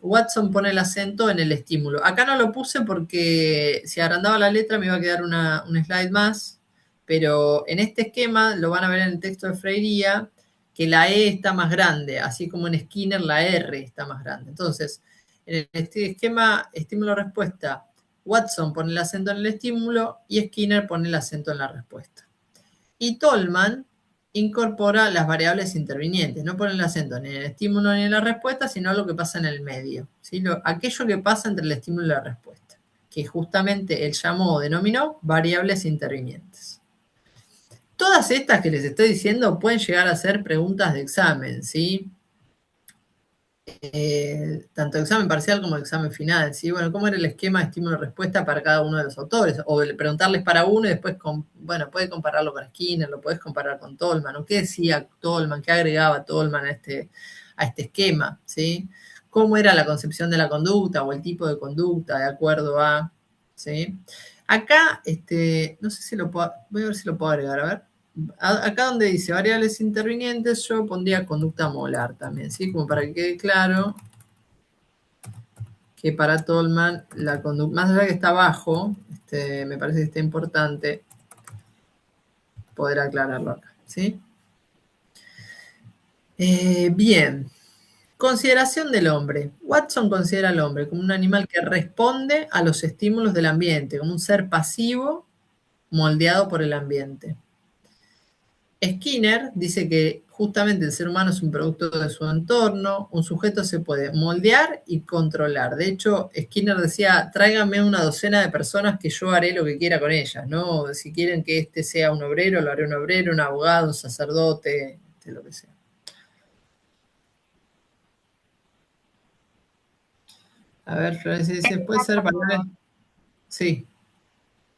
Watson pone el acento en el estímulo. Acá no lo puse porque si agrandaba la letra me iba a quedar un slide más, pero en este esquema lo van a ver en el texto de Freiría, que la E está más grande, así como en Skinner la R está más grande. Entonces, en este esquema estímulo-respuesta, Watson pone el acento en el estímulo y Skinner pone el acento en la respuesta. Y Tolman incorpora las variables intervinientes, no pone el acento ni en el estímulo ni en la respuesta, sino lo que pasa en el medio, ¿sí? Aquello que pasa entre el estímulo y la respuesta, que justamente él llamó o denominó variables intervinientes. Todas estas que les estoy diciendo pueden llegar a ser preguntas de examen, ¿sí? Tanto examen parcial como examen final, ¿sí? Bueno, ¿cómo era el esquema de estímulo-respuesta para cada uno de los autores? O preguntarles para uno y después, bueno, puede compararlo con Skinner, lo puedes comparar con Tolman, o qué decía Tolman, qué agregaba Tolman a este esquema, ¿sí? ¿Cómo era la concepción de la conducta o el tipo de conducta de acuerdo a, ¿sí? Acá, no sé si lo puedo, voy a ver si lo puedo agregar, a ver. Acá donde dice variables intervinientes, yo pondría conducta molar también, ¿sí? Como para que quede claro que para Tolman la conducta, más allá que está abajo, me parece que está importante poder aclararlo acá, ¿sí? Bien. Consideración del hombre. Watson considera al hombre como un animal que responde a los estímulos del ambiente, como un ser pasivo moldeado por el ambiente. Skinner dice que justamente el ser humano es un producto de su entorno, un sujeto se puede moldear y controlar. De hecho, Skinner decía, tráiganme una docena de personas que yo haré lo que quiera con ellas, ¿no? Si quieren que este sea un obrero, lo haré un obrero, un abogado, un sacerdote, lo que sea. A ver, Florencia dice, ¿puede ser variable? Sí.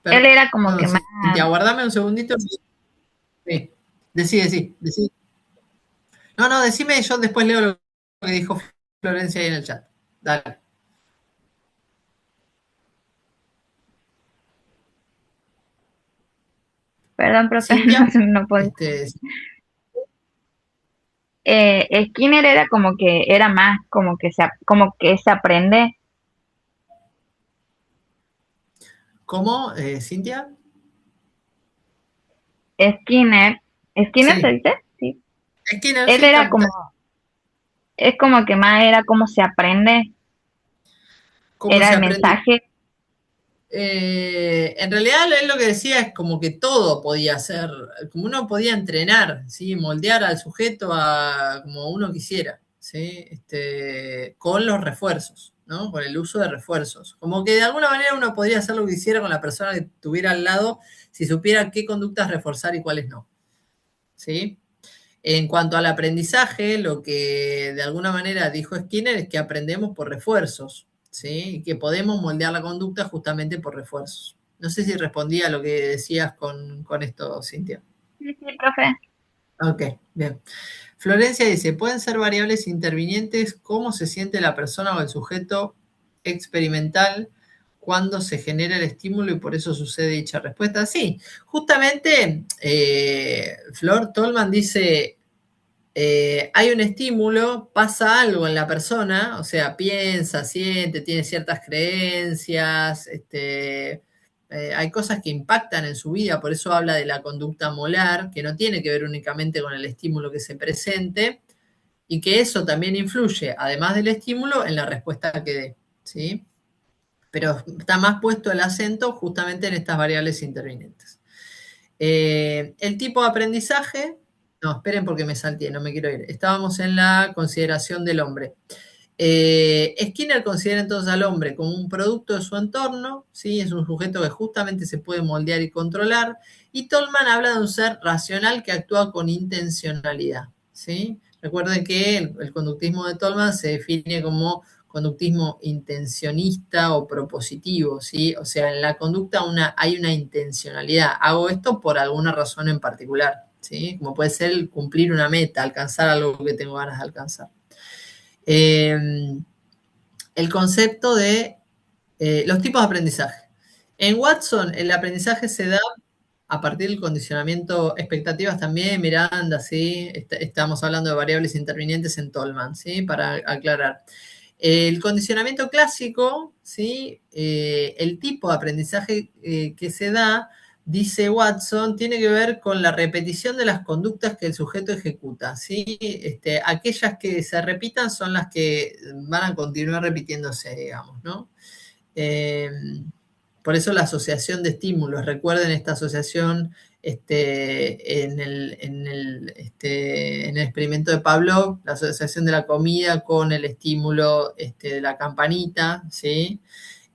Él era como que más... Cintia, aguardame un segundito. Sí. Decí. No, decime, yo después leo lo que dijo Florencia ahí en el chat. Dale. Perdón, profe, no puedo. Skinner era como que era más como que se aprende. ¿Cómo, Cintia? Skinner Sí. ¿se dice? Sí. Skinner, Él sí, era como, es como que más era como se aprende. ¿Cómo era se el aprende? mensaje. En realidad él lo que decía es como que todo podía ser, como uno podía entrenar, ¿sí? Moldear al sujeto a como uno quisiera, ¿sí? Con los refuerzos, ¿no? Con el uso de refuerzos. Como que de alguna manera uno podría hacer lo que quisiera con la persona que tuviera al lado si supiera qué conductas reforzar y cuáles no, ¿sí? En cuanto al aprendizaje, lo que de alguna manera dijo Skinner es que aprendemos por refuerzos, ¿sí? Y que podemos moldear la conducta justamente por refuerzos. No sé si respondía a lo que decías con esto, Cintia. Sí, profe. Ok, bien. Florencia dice, ¿pueden ser variables intervinientes cómo se siente la persona o el sujeto experimental cuando se genera el estímulo y por eso sucede dicha respuesta? Sí, justamente Flor Tolman dice, hay un estímulo, pasa algo en la persona, o sea, piensa, siente, tiene ciertas creencias, hay cosas que impactan en su vida, por eso habla de la conducta molar, que no tiene que ver únicamente con el estímulo que se presente, y que eso también influye, además del estímulo, en la respuesta que dé, ¿sí? Pero está más puesto el acento justamente en estas variables intervinientes. El tipo de aprendizaje, no, esperen porque me salté, no me quiero ir. Estábamos en la consideración del hombre. Skinner considera entonces al hombre como un producto de su entorno, ¿sí? Es un sujeto que justamente se puede moldear y controlar, y Tolman habla de un ser racional que actúa con intencionalidad, ¿sí? Recuerden que el conductismo de Tolman se define como conductismo intencionista o propositivo, ¿sí? O sea, en la conducta hay una intencionalidad. Hago esto por alguna razón en particular, ¿sí? Como puede ser cumplir una meta, alcanzar algo que tengo ganas de alcanzar. El concepto de los tipos de aprendizaje. En Watson, el aprendizaje se da a partir del condicionamiento, expectativas también, Miranda, ¿sí? Estamos hablando de variables intervinientes en Tolman, ¿sí? Para aclarar. El condicionamiento clásico, ¿sí? El tipo de aprendizaje que se da, dice Watson, tiene que ver con la repetición de las conductas que el sujeto ejecuta, ¿sí? Aquellas que se repitan son las que van a continuar repitiéndose, digamos, ¿no? Por eso la asociación de estímulos, recuerden esta asociación en el experimento de Pavlov, la asociación de la comida con el estímulo de la campanita, ¿sí?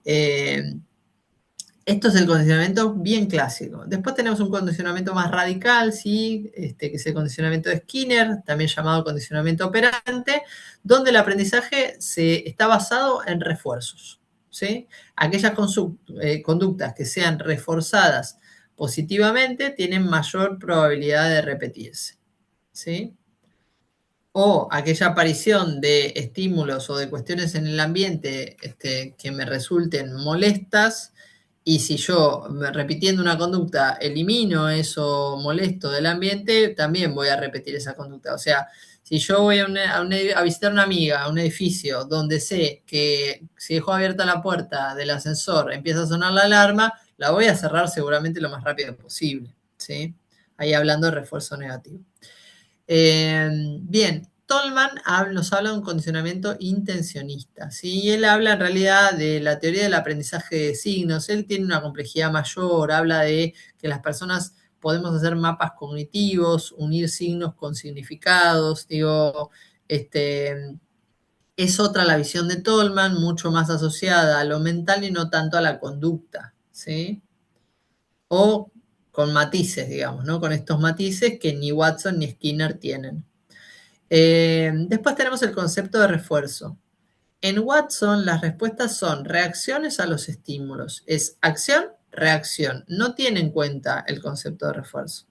Esto es el condicionamiento bien clásico. Después tenemos un condicionamiento más radical, ¿sí? Que es el condicionamiento de Skinner, también llamado condicionamiento operante, donde el aprendizaje está basado en refuerzos, ¿sí? Aquellas conductas que sean reforzadas positivamente tienen mayor probabilidad de repetirse, ¿sí? O aquella aparición de estímulos o de cuestiones en el ambiente que me resulten molestas, y si yo, repitiendo una conducta, elimino eso molesto del ambiente, también voy a repetir esa conducta. O sea, si yo voy a visitar una amiga, a un edificio donde sé que si dejo abierta la puerta del ascensor empieza a sonar la alarma, la voy a cerrar seguramente lo más rápido posible, ¿sí? Ahí hablando de refuerzo negativo. Bien, Tolman nos habla de un condicionamiento intencionista, ¿sí? Y él habla en realidad de la teoría del aprendizaje de signos. Él tiene una complejidad mayor, habla de que las personas podemos hacer mapas cognitivos, unir signos con significados, digo, es otra la visión de Tolman, mucho más asociada a lo mental y no tanto a la conducta, ¿sí? O con matices, digamos, ¿no? Con estos matices que ni Watson ni Skinner tienen. Después tenemos el concepto de refuerzo. En Watson las respuestas son reacciones a los estímulos. Es acción, reacción. No tiene en cuenta el concepto de refuerzo.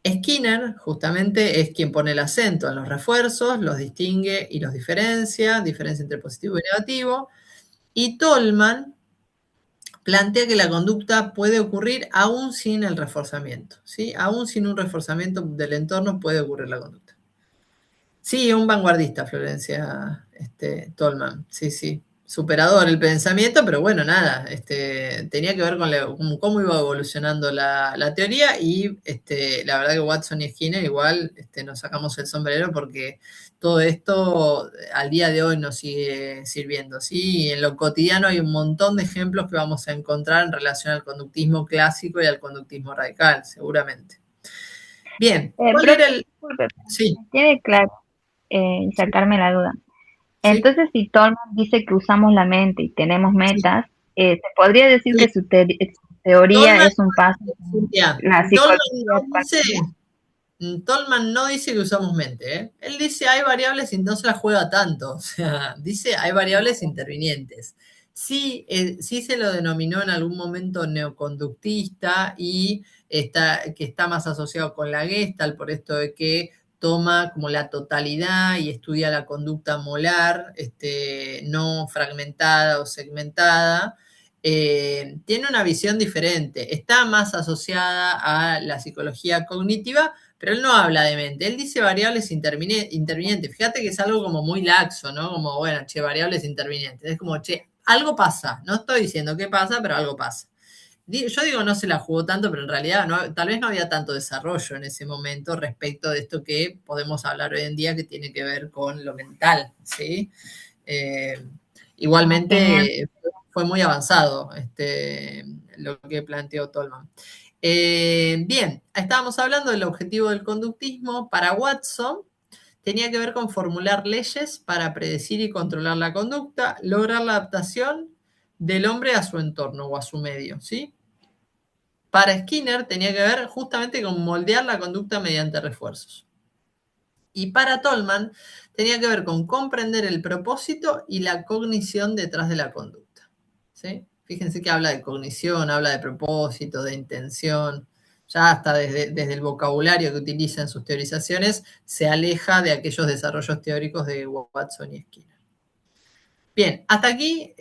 Skinner justamente es quien pone el acento en los refuerzos, los distingue y los diferencia entre positivo y negativo. Y Tolman plantea que la conducta puede ocurrir aún sin el reforzamiento, ¿sí? Aún sin un reforzamiento del entorno puede ocurrir la conducta. Sí, un vanguardista, Florencia Tolman, sí. Superador el pensamiento, pero bueno, nada, tenía que ver con cómo iba evolucionando la teoría y la verdad que Watson y Skinner igual nos sacamos el sombrero porque todo esto al día de hoy nos sigue sirviendo, ¿sí? Y en lo cotidiano hay un montón de ejemplos que vamos a encontrar en relación al conductismo clásico y al conductismo radical, seguramente. Bien, ¿cuál era el...? Sí. Tiene claro sacarme la duda. Entonces, si Tolman dice que usamos la mente y tenemos metas, ¿se podría decir que su teoría Tolman, es un paso? La Tolman no dice que usamos mente, ¿eh? Él dice hay variables y no se la juega tanto. O sea, dice hay variables intervinientes. Sí, sí se lo denominó en algún momento neoconductista y que está más asociado con la Gestalt, por esto de que toma como la totalidad y estudia la conducta molar, no fragmentada o segmentada. Tiene una visión diferente, está más asociada a la psicología cognitiva, pero él no habla de mente, él dice variables intervinientes. Fíjate que es algo como muy laxo, ¿no? Como, bueno, variables intervinientes. Es como, algo pasa. No estoy diciendo qué pasa, pero algo pasa. Yo digo no se la jugó tanto, pero en realidad tal vez no había tanto desarrollo en ese momento respecto de esto que podemos hablar hoy en día que tiene que ver con lo mental, ¿sí? Igualmente fue muy avanzado lo que planteó Tolman. Bien, estábamos hablando del objetivo del conductismo. Para Watson tenía que ver con formular leyes para predecir y controlar la conducta, lograr la adaptación del hombre a su entorno o a su medio, ¿sí? Para Skinner tenía que ver justamente con moldear la conducta mediante refuerzos. Y para Tolman tenía que ver con comprender el propósito y la cognición detrás de la conducta, ¿sí? Fíjense que habla de cognición, habla de propósito, de intención. Ya hasta desde el vocabulario que utiliza en sus teorizaciones se aleja de aquellos desarrollos teóricos de Watson y Skinner. Bien, hasta aquí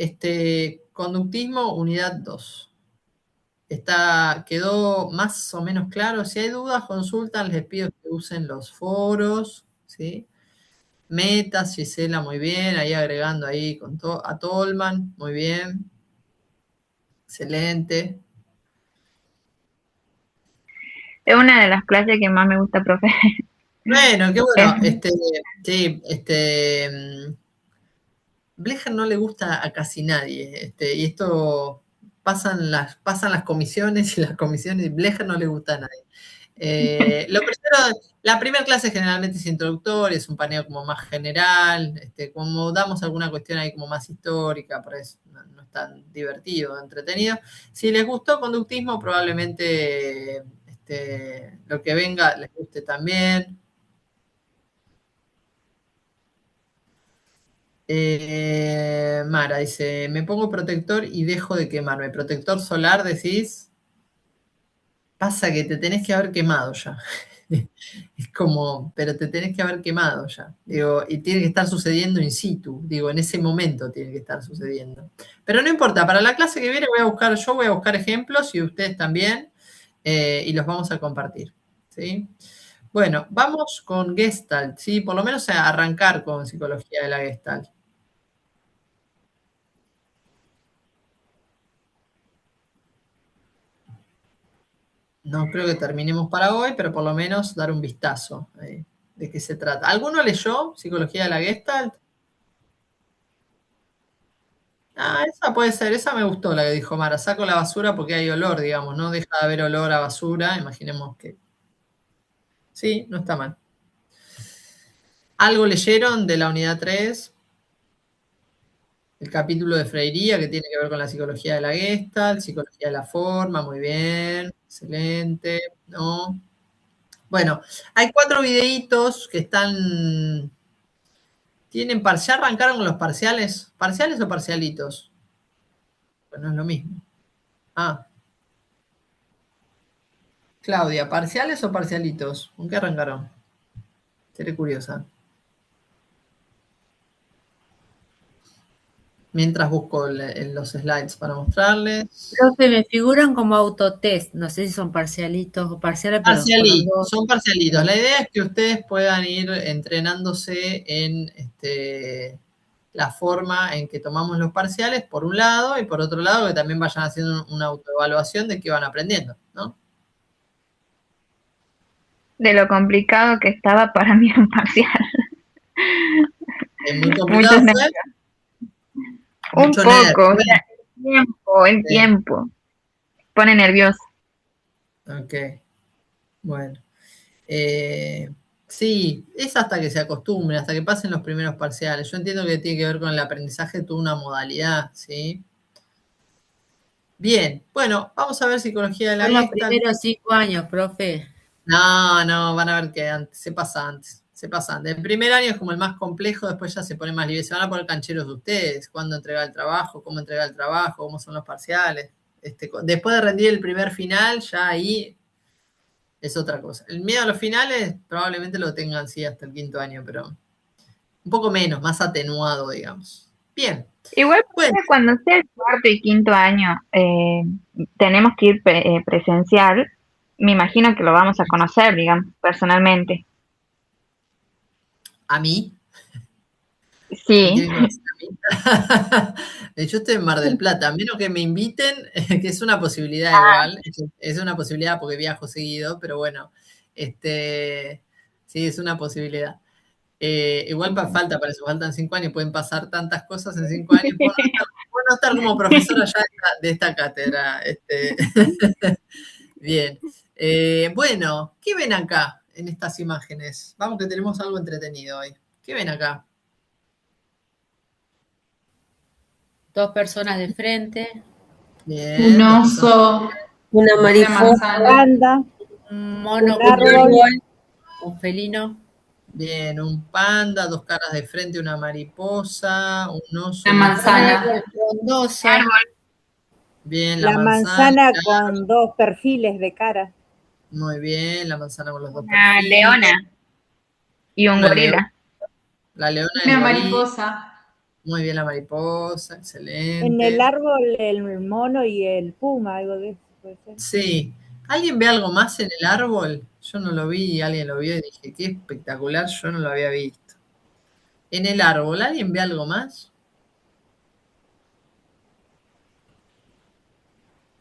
conductismo unidad 2. quedó más o menos claro. Si hay dudas, consultan, les pido que usen los foros, ¿sí? Metas, Gisela, muy bien, ahí agregando ahí a Tolman, muy bien. Excelente. Es una de las clases que más me gusta, profe. Bueno, qué bueno. Sí, Blecher no le gusta a casi nadie, y esto pasan las comisiones y las comisiones, y Blecher no le gusta a nadie. La primera clase generalmente es introductoria, es un paneo como más general, como damos alguna cuestión ahí como más histórica, por eso no es tan divertido, entretenido. Si les gustó conductismo, probablemente lo que venga les guste también. Mara dice, me pongo protector y dejo de quemarme. Protector solar, decís. Pasa que te tenés que haber quemado ya. Es como, pero te tenés que haber quemado ya. Digo, y tiene que estar sucediendo in situ. Digo, en ese momento tiene que estar sucediendo. Pero no importa, para la clase que viene voy a buscar ejemplos y ustedes también, y los vamos a compartir. ¿Sí? Bueno, vamos con Gestalt, ¿sí? Por lo menos a arrancar con psicología de la Gestalt. No creo que terminemos para hoy, pero por lo menos dar un vistazo de qué se trata. ¿Alguno leyó Psicología de la Gestalt? Ah, esa puede ser, esa me gustó la que dijo Mara. Saco la basura porque hay olor, digamos, no deja de haber olor a basura. Imaginemos que. Sí, no está mal. ¿Algo leyeron de la unidad 3? El capítulo de Freiría que tiene que ver con la psicología de la Gestalt, psicología de la forma, muy bien, excelente, ¿no? Bueno, hay 4 videitos que están. ¿Ya arrancaron con los parciales? ¿Parciales o parcialitos? Pues no es lo mismo. Ah. Claudia, ¿parciales o parcialitos? ¿Con qué arrancaron? Seré curiosa. Mientras busco los slides para mostrarles. Profe, me figuran como autotest. No sé si son parcialitos o parciales, pero Parcialitos, son parcialitos. La idea es que ustedes puedan ir entrenándose en la forma en que tomamos los parciales, por un lado, y por otro lado, que también vayan haciendo una autoevaluación de qué van aprendiendo, ¿no? De lo complicado que estaba para mí en parcial. ¿Es muy complicado fue? Un poco, o sea, el tiempo. Pone nervioso. Ok, bueno. Sí, es hasta que se acostumbren, hasta que pasen los primeros parciales. Yo entiendo que tiene que ver con el aprendizaje de toda una modalidad, ¿sí? Bien, bueno, vamos a ver psicología de la Son los Gestalt. primeros 5 años, profe. No, van a ver que se pasa antes. El primer año es como el más complejo, después ya se pone más libre. Se van a poner cancheros de ustedes, cuándo entregar el trabajo, cómo entregar el trabajo, cómo son los parciales. Después de rendir el primer final, ya ahí es otra cosa. El miedo a los finales probablemente lo tengan, sí, hasta el 5.º año, pero un poco menos, más atenuado, digamos. Bien. Igual cuando sea el 4.º y 5.º año, tenemos que ir presencial. Me imagino que lo vamos a conocer, digamos, personalmente. ¿A mí? Sí. Yo estoy en Mar del Plata, a menos que me inviten, que es una posibilidad igual, es una posibilidad porque viajo seguido, pero bueno, sí, es una posibilidad. Igual falta para eso, faltan 5 años, pueden pasar tantas cosas en 5 años, por no estar como profesora ya de esta cátedra. Bien. Bueno, ¿qué ven acá en estas imágenes? Vamos que tenemos algo entretenido hoy. ¿Qué ven acá? 2 personas de frente. Bien, un oso, una mariposa, un mono un con árbol, un felino. Bien, un panda, 2 caras de frente, una mariposa, un oso. una manzana. Frondosa. Bien, la manzana con 2 perfiles de cara. Muy bien, la manzana con los 2 Una perfiles. leona y un gorila. La leona y una el gorila. mariposa. Muy bien la mariposa, excelente. En el árbol el mono y el puma, algo de eso. ¿puede ser? Sí. ¿Alguien ve algo más en el árbol? Yo no lo vi y alguien lo vio y dije, qué espectacular, yo no lo había visto. En el árbol, ¿alguien ve algo más?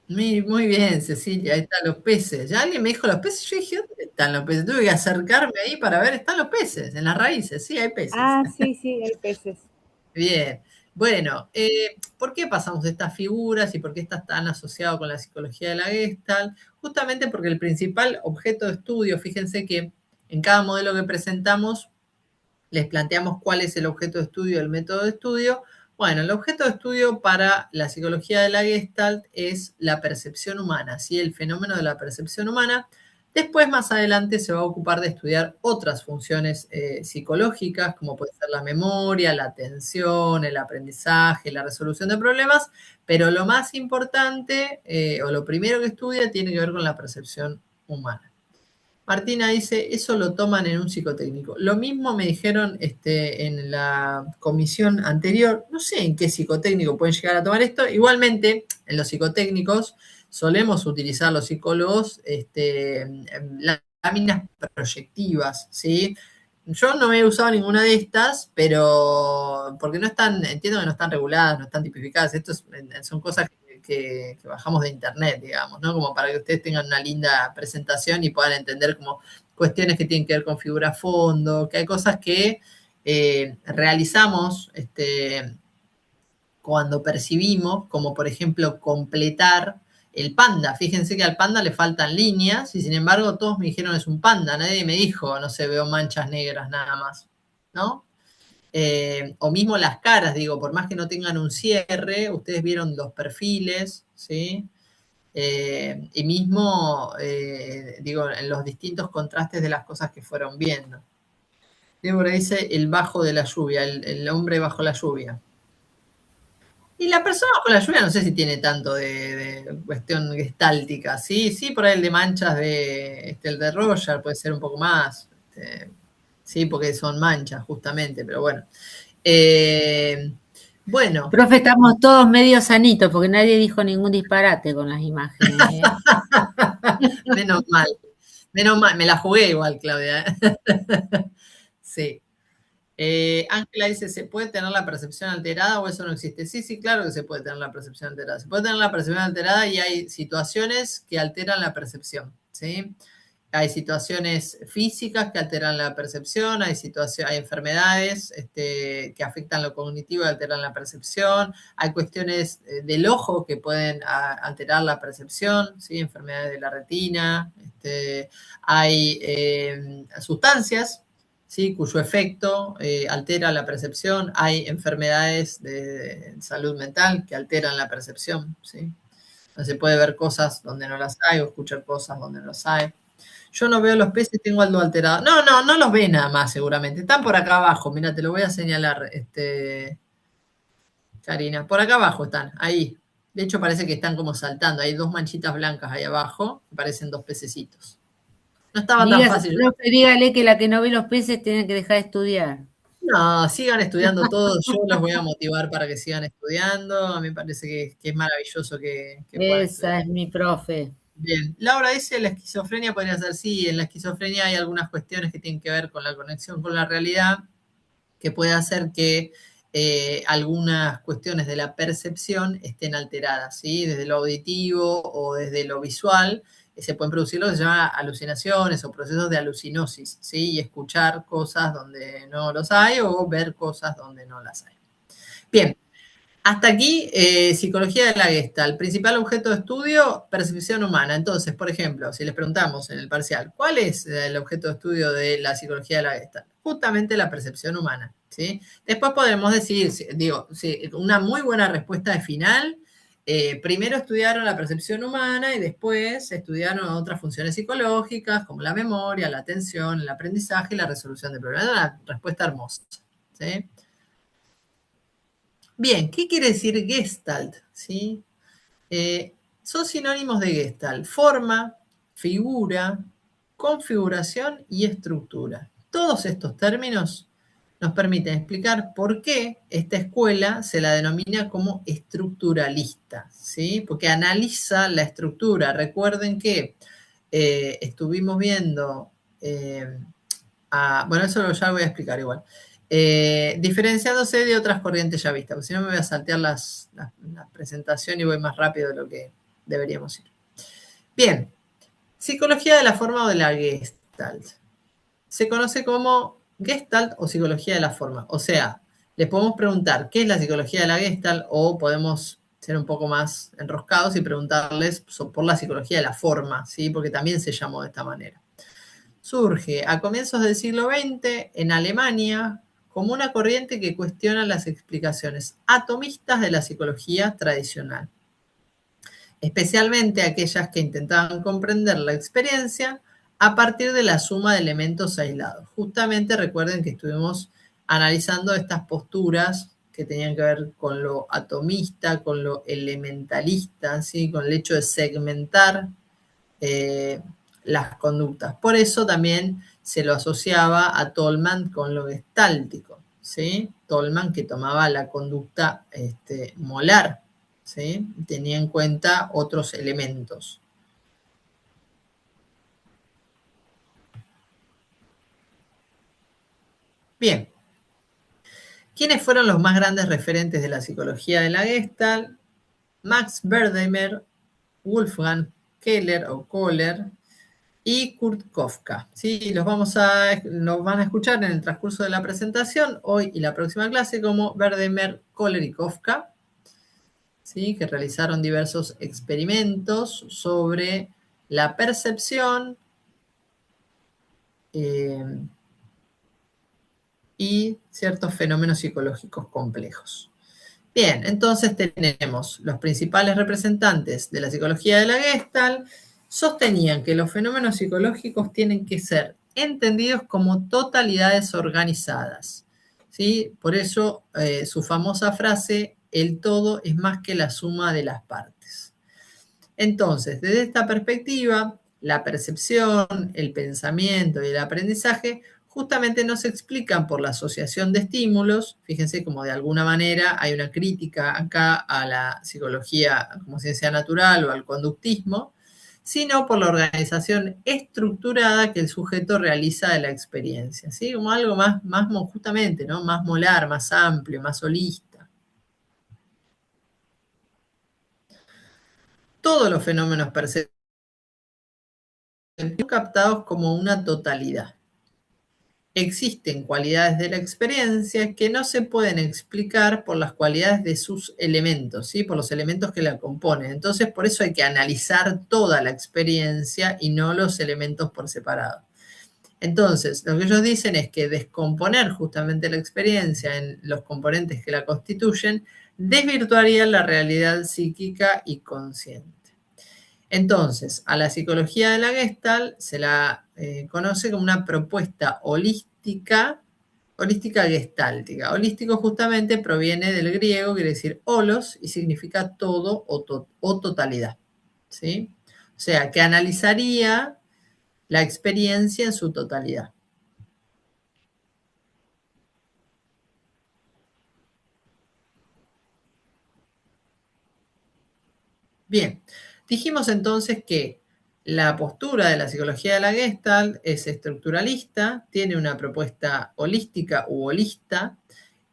Muy bien, Cecilia, ahí están los peces. Ya alguien me dijo los peces, yo dije, ¿dónde están los peces? Tuve que acercarme ahí para ver, están los peces, en las raíces, sí, hay peces. Ah, sí, sí, hay peces. Bien, bueno, ¿por qué pasamos de estas figuras y por qué están tan asociadas con la psicología de la Gestalt? Justamente porque el principal objeto de estudio, fíjense que en cada modelo que presentamos les planteamos cuál es el objeto de estudio, el método de estudio. Bueno, el objeto de estudio para la psicología de la Gestalt es la percepción humana, ¿sí? El fenómeno de la percepción humana. Después, más adelante, se va a ocupar de estudiar otras funciones psicológicas, como puede ser la memoria, la atención, el aprendizaje, la resolución de problemas, pero lo más importante, o lo primero que estudia, tiene que ver con la percepción humana. Martina dice, eso lo toman en un psicotécnico. Lo mismo me dijeron en la comisión anterior. No sé en qué psicotécnico pueden llegar a tomar esto. Igualmente, en los psicotécnicos solemos utilizar los psicólogos láminas proyectivas, ¿sí? Yo no he usado ninguna de estas, pero porque no están, entiendo que no están reguladas, no están tipificadas. Son cosas que bajamos de internet, digamos, ¿no? Como para que ustedes tengan una linda presentación y puedan entender como cuestiones que tienen que ver con figura fondo, que hay cosas que realizamos cuando percibimos, como por ejemplo completar el panda. Fíjense que al panda le faltan líneas y sin embargo todos me dijeron es un panda, nadie me dijo, no sé, veo manchas negras nada más, ¿no? O mismo las caras, digo, por más que no tengan un cierre, ustedes vieron los perfiles, ¿sí? Y mismo, digo, en los distintos contrastes de las cosas que fueron viendo. Débora dice el bajo de la lluvia, el hombre bajo la lluvia. Y la persona bajo la lluvia no sé si tiene tanto de cuestión gestáltica, ¿sí? Sí, por ahí el de manchas el de Roger puede ser un poco más, sí, porque son manchas justamente, pero bueno. Bueno. Profe, estamos todos medio sanitos porque nadie dijo ningún disparate con las imágenes. Menos mal, me la jugué igual, Claudia. Sí. Ángela dice, ¿se puede tener la percepción alterada o eso no existe? Sí, sí, claro que se puede tener la percepción alterada. Se puede tener la percepción alterada y hay situaciones que alteran la percepción, ¿sí? Hay situaciones físicas que alteran la percepción, hay enfermedades que afectan lo cognitivo y alteran la percepción, hay cuestiones del ojo que pueden alterar la percepción, ¿sí? Enfermedades de la retina, hay sustancias, ¿sí? Cuyo efecto altera la percepción, hay enfermedades de salud mental que alteran la percepción, ¿sí? Entonces se puede ver cosas donde no las hay o escuchar cosas donde no las hay. Yo no veo los peces, tengo algo alterado. No los ve nada más seguramente. Están por acá abajo, mira, te lo voy a señalar, Karina. Por acá abajo están, ahí. De hecho parece que están como saltando. Hay dos manchitas blancas ahí abajo, que parecen dos pececitos. No estaba tan fácil. Profe, dígale que la que no ve los peces tiene que dejar de estudiar. No, sigan estudiando todos. Yo los voy a motivar para que sigan estudiando. A mí me parece que es maravilloso que puedan estudiar. Esa es mi profe. Bien, Laura dice, la esquizofrenia podría ser, sí, en la esquizofrenia hay algunas cuestiones que tienen que ver con la conexión con la realidad, que puede hacer que algunas cuestiones de la percepción estén alteradas, ¿sí? Desde lo auditivo o desde lo visual, se pueden producir lo que se llama alucinaciones o procesos de alucinosis, ¿sí? Y escuchar cosas donde no los hay o ver cosas donde no las hay. Bien. Hasta aquí, psicología de la Gestalt. Principal objeto de estudio, percepción humana. Entonces, por ejemplo, si les preguntamos en el parcial, ¿cuál es el objeto de estudio de la psicología de la Gestalt? Justamente la percepción humana, ¿sí? Después podemos decir, una muy buena respuesta de final. Primero estudiaron la percepción humana y después estudiaron otras funciones psicológicas como la memoria, la atención, el aprendizaje y la resolución de problemas. Una respuesta hermosa, ¿sí? Bien, ¿qué quiere decir Gestalt? ¿Sí? Son sinónimos de Gestalt: forma, figura, configuración y estructura. Todos estos términos nos permiten explicar por qué esta escuela se la denomina como estructuralista, ¿sí? Porque analiza la estructura. Recuerden que estuvimos viendo, bueno, eso ya lo voy a explicar igual, diferenciándose de otras corrientes ya vistas, porque si no me voy a saltear la presentación y voy más rápido de lo que deberíamos ir. Bien, psicología de la forma o de la Gestalt. Se conoce como Gestalt o psicología de la forma. O sea, les podemos preguntar qué es la psicología de la Gestalt o podemos ser un poco más enroscados y preguntarles por la psicología de la forma, ¿sí? Porque también se llamó de esta manera. Surge a comienzos del siglo XX en Alemania como una corriente que cuestiona las explicaciones atomistas de la psicología tradicional, especialmente aquellas que intentaban comprender la experiencia a partir de la suma de elementos aislados. Justamente recuerden que estuvimos analizando estas posturas que tenían que ver con lo atomista, con lo elementalista, ¿sí? Con el hecho de segmentar las conductas. Por eso también se lo asociaba a Tolman con lo gestáltico, ¿sí? Tolman que tomaba la conducta molar, ¿sí? Tenía en cuenta otros elementos. Bien. ¿Quiénes fueron los más grandes referentes de la psicología de la Gestalt? Max Wertheimer, Wolfgang Kohler y Kurt Kofka. ¿Sí? Nos van a escuchar en el transcurso de la presentación, hoy y la próxima clase, como Wertheimer, Kohler y Kofka, ¿sí? Que realizaron diversos experimentos sobre la percepción y ciertos fenómenos psicológicos complejos. Bien, entonces tenemos los principales representantes de la psicología de la Gestalt, sostenían que los fenómenos psicológicos tienen que ser entendidos como totalidades organizadas, ¿sí? Por eso su famosa frase, el todo es más que la suma de las partes. Entonces, desde esta perspectiva, la percepción, el pensamiento y el aprendizaje justamente no se explican por la asociación de estímulos. Fíjense como de alguna manera hay una crítica acá a la psicología como ciencia natural o al conductismo, sino por la organización estructurada que el sujeto realiza de la experiencia, ¿sí? Como algo más justamente, ¿no? Más molar, más amplio, más holista. Todos los fenómenos perceptivos son captados como una totalidad. Existen cualidades de la experiencia que no se pueden explicar por las cualidades de sus elementos, ¿sí? Por los elementos que la componen. Entonces, por eso hay que analizar toda la experiencia y no los elementos por separado. Entonces, lo que ellos dicen es que descomponer justamente la experiencia en los componentes que la constituyen desvirtuaría la realidad psíquica y consciente. Entonces, a la psicología de la Gestalt se la conoce como una propuesta holística gestáltica. Holístico justamente proviene del griego, quiere decir holos, y significa todo o totalidad, ¿sí? O sea, que analizaría la experiencia en su totalidad. Bien, dijimos entonces que la postura de la psicología de la Gestalt es estructuralista, tiene una propuesta holística u holista,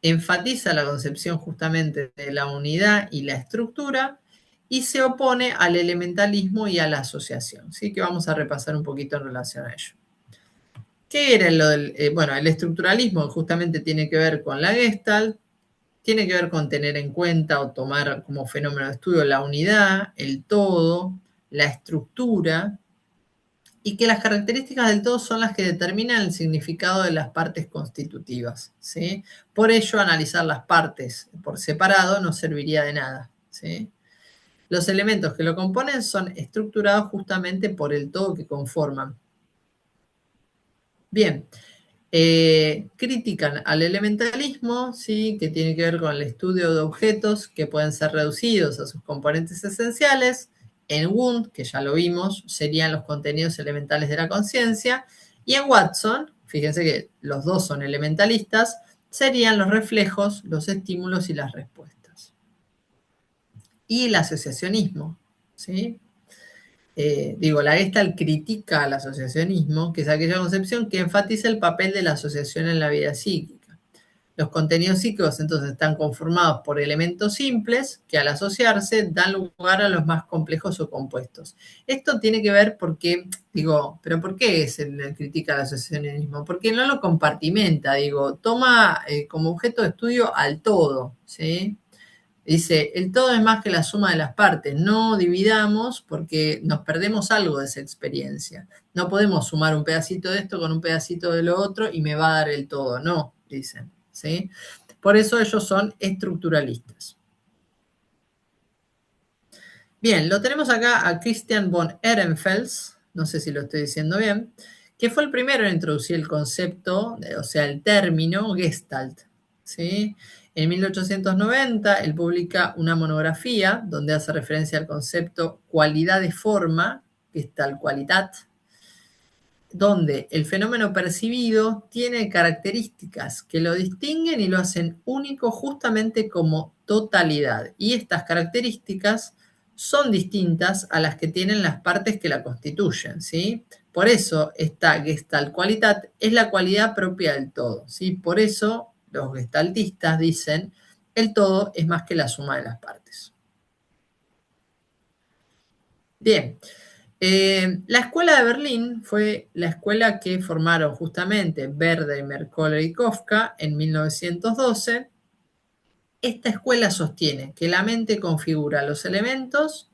enfatiza la concepción justamente de la unidad y la estructura y se opone al elementalismo y a la asociación, ¿sí? Que vamos a repasar un poquito en relación a ello. ¿Qué era lo del...? Bueno, el estructuralismo justamente tiene que ver con la Gestalt, tiene que ver con tener en cuenta o tomar como fenómeno de estudio la unidad, el todo, la estructura, y que las características del todo son las que determinan el significado de las partes constitutivas, ¿sí? Por ello, analizar las partes por separado no serviría de nada, ¿sí? Los elementos que lo componen son estructurados justamente por el todo que conforman. Bien, critican al elementalismo, ¿sí? Que tiene que ver con el estudio de objetos que pueden ser reducidos a sus componentes esenciales. En Wundt, que ya lo vimos, serían los contenidos elementales de la conciencia. Y en Watson, fíjense que los dos son elementalistas, serían los reflejos, los estímulos y las respuestas. Y el asociacionismo, ¿sí? La Gestalt critica al asociacionismo, que es aquella concepción que enfatiza el papel de la asociación en la vida psíquica. Los contenidos psíquicos entonces están conformados por elementos simples que al asociarse dan lugar a los más complejos o compuestos. Esto tiene que ver porque, ¿pero por qué critica al asociacionismo? Porque no lo compartimenta, toma como objeto de estudio al todo, ¿sí? Dice, el todo es más que la suma de las partes. No dividamos porque nos perdemos algo de esa experiencia. No podemos sumar un pedacito de esto con un pedacito de lo otro y me va a dar el todo. No, dicen, ¿sí? Por eso ellos son estructuralistas. Bien, lo tenemos acá a Christian von Ehrenfels, no sé si lo estoy diciendo bien, que fue el primero en introducir el concepto, o sea, el término Gestalt, ¿sí? En 1890, él publica una monografía donde hace referencia al concepto cualidad de forma, Gestaltqualität, donde el fenómeno percibido tiene características que lo distinguen y lo hacen único justamente como totalidad. Y estas características son distintas a las que tienen las partes que la constituyen, ¿sí? Por eso esta Gestaltqualität es la cualidad propia del todo, ¿sí? Por eso los gestaltistas dicen, el todo es más que la suma de las partes. Bien, la escuela de Berlín fue la escuela que formaron justamente Wertheimer, Kohler y Kafka en 1912. Esta escuela sostiene que la mente configura los elementos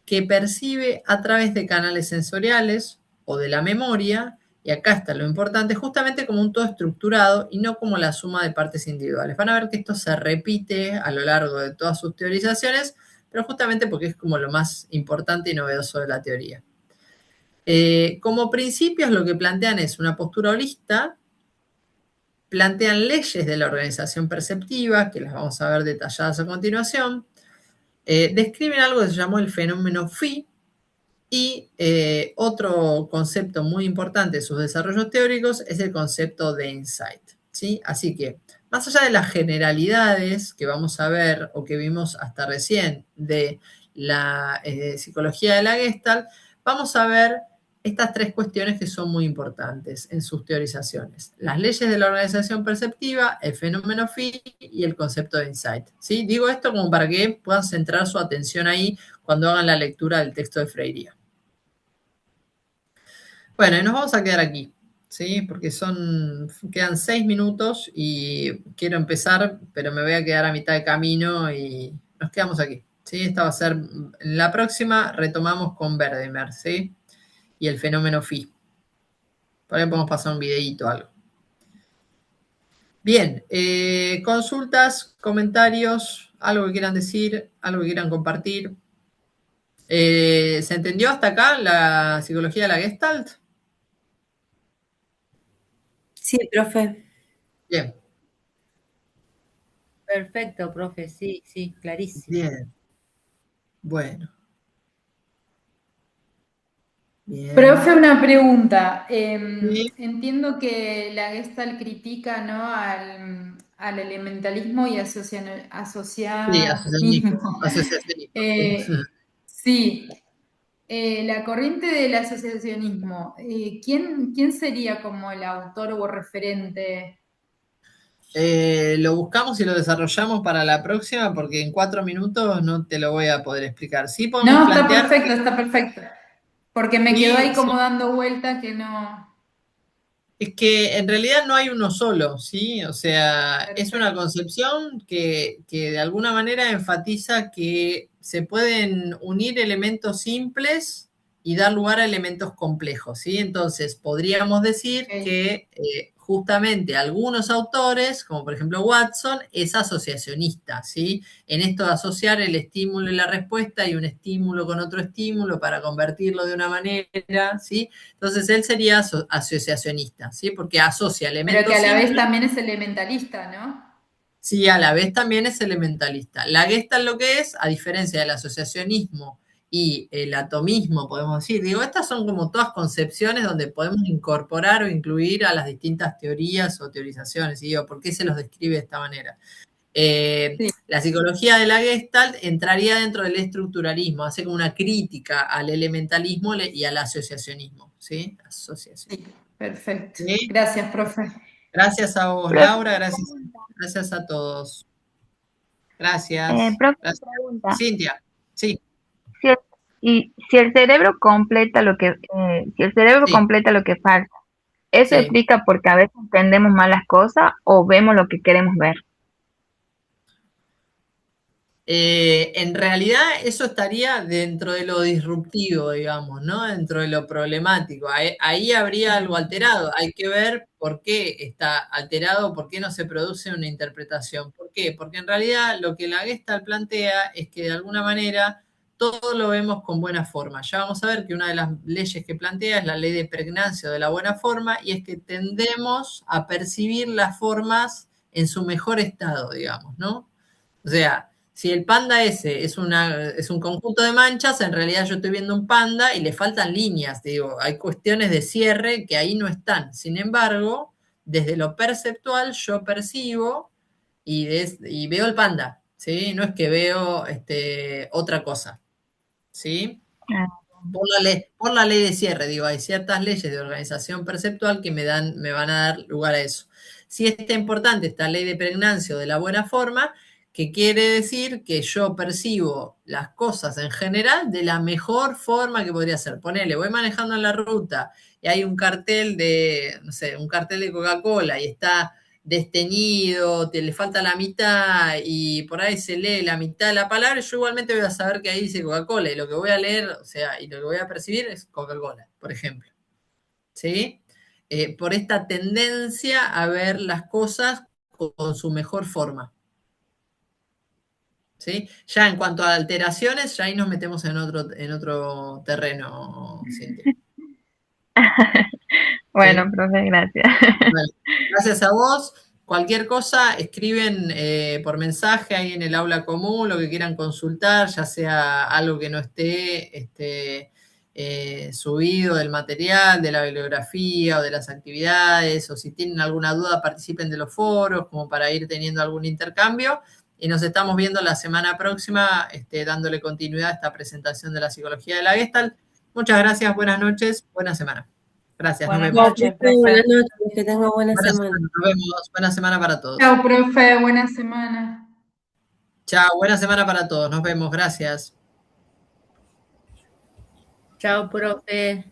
que percibe a través de canales sensoriales o de la memoria, y acá está lo importante, justamente como un todo estructurado y no como la suma de partes individuales. Van a ver que esto se repite a lo largo de todas sus teorizaciones, pero justamente porque es como lo más importante y novedoso de la teoría. Como principios lo que plantean es una postura holista, plantean leyes de la organización perceptiva, que las vamos a ver detalladas a continuación, describen algo que se llamó el fenómeno phi, y otro concepto muy importante de sus desarrollos teóricos es el concepto de insight, ¿sí? Así que, más allá de las generalidades que vamos a ver o que vimos hasta recién de la psicología de la Gestalt, vamos a ver estas tres cuestiones que son muy importantes en sus teorizaciones. Las leyes de la organización perceptiva, el fenómeno phi y el concepto de insight, ¿sí? Digo esto como para que puedan centrar su atención ahí cuando hagan la lectura del texto de Freiría. Bueno, y nos vamos a quedar aquí, ¿sí? Porque quedan 6 minutos y quiero empezar, pero me voy a quedar a mitad de camino y nos quedamos aquí, ¿sí? Esta va a ser, la próxima retomamos con Wertheimer, ¿sí? Y el fenómeno phi. Por ahí podemos pasar un videíto o algo. Bien, consultas, comentarios, algo que quieran decir, algo que quieran compartir. ¿Se entendió hasta acá la psicología de la Gestalt? Sí, profe. Bien. Perfecto, profe, sí, clarísimo. Bien. Bueno. Bien. Profe, una pregunta. Entiendo que la Gestalt critica, ¿no?, al elementalismo y asociacionismo. Sí. La corriente del asociacionismo, ¿quién sería como el autor o referente? Lo buscamos y lo desarrollamos para la próxima porque en 4 minutos no te lo voy a poder explicar. Sí podemos No, plantear está perfecto. Porque me quedó ahí como dando vuelta que no... Es que en realidad no hay uno solo, ¿sí? O sea, es una concepción que de alguna manera enfatiza que se pueden unir elementos simples y dar lugar a elementos complejos, ¿sí? Entonces, podríamos decir que justamente algunos autores, como por ejemplo Watson, es asociacionista, ¿sí? En esto de asociar el estímulo y la respuesta y un estímulo con otro estímulo para convertirlo de una manera, ¿sí? Entonces, él sería asociacionista, ¿sí? Porque asocia elementos Pero que a la vez simples. también es elementalista, ¿no? Sí, a la vez también es elementalista. La Gestalt lo que es, a diferencia del asociacionismo y el atomismo, podemos decir. Digo, estas son como todas concepciones donde podemos incorporar o incluir a las distintas teorías o teorizaciones. Y digo, ¿por qué se los describe de esta manera? La psicología de la Gestalt entraría dentro del estructuralismo, hace como una crítica al elementalismo y al asociacionismo, ¿sí? Asociación. Sí, perfecto. ¿Sí? Gracias, profe. Gracias a vos, Laura, gracias a todos. Gracias. Profe, gracias. Pregunta. Cintia, sí. Si el cerebro completa lo que completa lo que falta, ¿eso explica porque a veces entendemos mal las cosas o vemos lo que queremos ver? En realidad eso estaría dentro de lo disruptivo, digamos, ¿no? Dentro de lo problemático. Ahí habría algo alterado. Hay que ver por qué está alterado, por qué no se produce una interpretación. ¿Por qué? Porque en realidad lo que la Gestalt plantea es que de alguna manera todo lo vemos con buena forma. Ya vamos a ver que una de las leyes que plantea es la ley de pregnancia de la buena forma, y es que tendemos a percibir las formas en su mejor estado, digamos, ¿no? O sea, si el panda ese es un conjunto de manchas, en realidad yo estoy viendo un panda y le faltan líneas, digo, hay cuestiones de cierre que ahí no están. Sin embargo, desde lo perceptual yo percibo y veo el panda, ¿sí? No es que veo otra cosa, ¿sí? Por la ley de cierre, digo, hay ciertas leyes de organización perceptual que me van a dar lugar a eso. Sí está importante esta ley de pregnancia o de la buena forma, que quiere decir que yo percibo las cosas en general de la mejor forma que podría ser. Ponele, voy manejando en la ruta y hay un cartel de, no sé, un cartel de Coca-Cola y está desteñido, le falta la mitad y por ahí se lee la mitad de la palabra, yo igualmente voy a saber que ahí dice Coca-Cola y lo que voy a leer, o sea, y lo que voy a percibir es Coca-Cola, por ejemplo. ¿Sí? Por esta tendencia a ver las cosas con su mejor forma. ¿Sí? Ya en cuanto a alteraciones, ya ahí nos metemos en otro terreno, Cintia. Bueno, profe, gracias. Bueno, gracias a vos. Cualquier cosa, escriben por mensaje ahí en el aula común, lo que quieran consultar, ya sea algo que no esté subido del material, de la bibliografía o de las actividades, o si tienen alguna duda, participen de los foros, como para ir teniendo algún intercambio. Y nos estamos viendo la semana próxima, dándole continuidad a esta presentación de la psicología de la Gestalt. Muchas gracias, buenas noches, buena semana. Gracias, buenas noches, profe. Buenas noches, que tenga buena semana. Nos vemos, buena semana para todos. Chao, profe, buena semana. Chao, buena semana para todos, nos vemos, gracias. Chao, profe.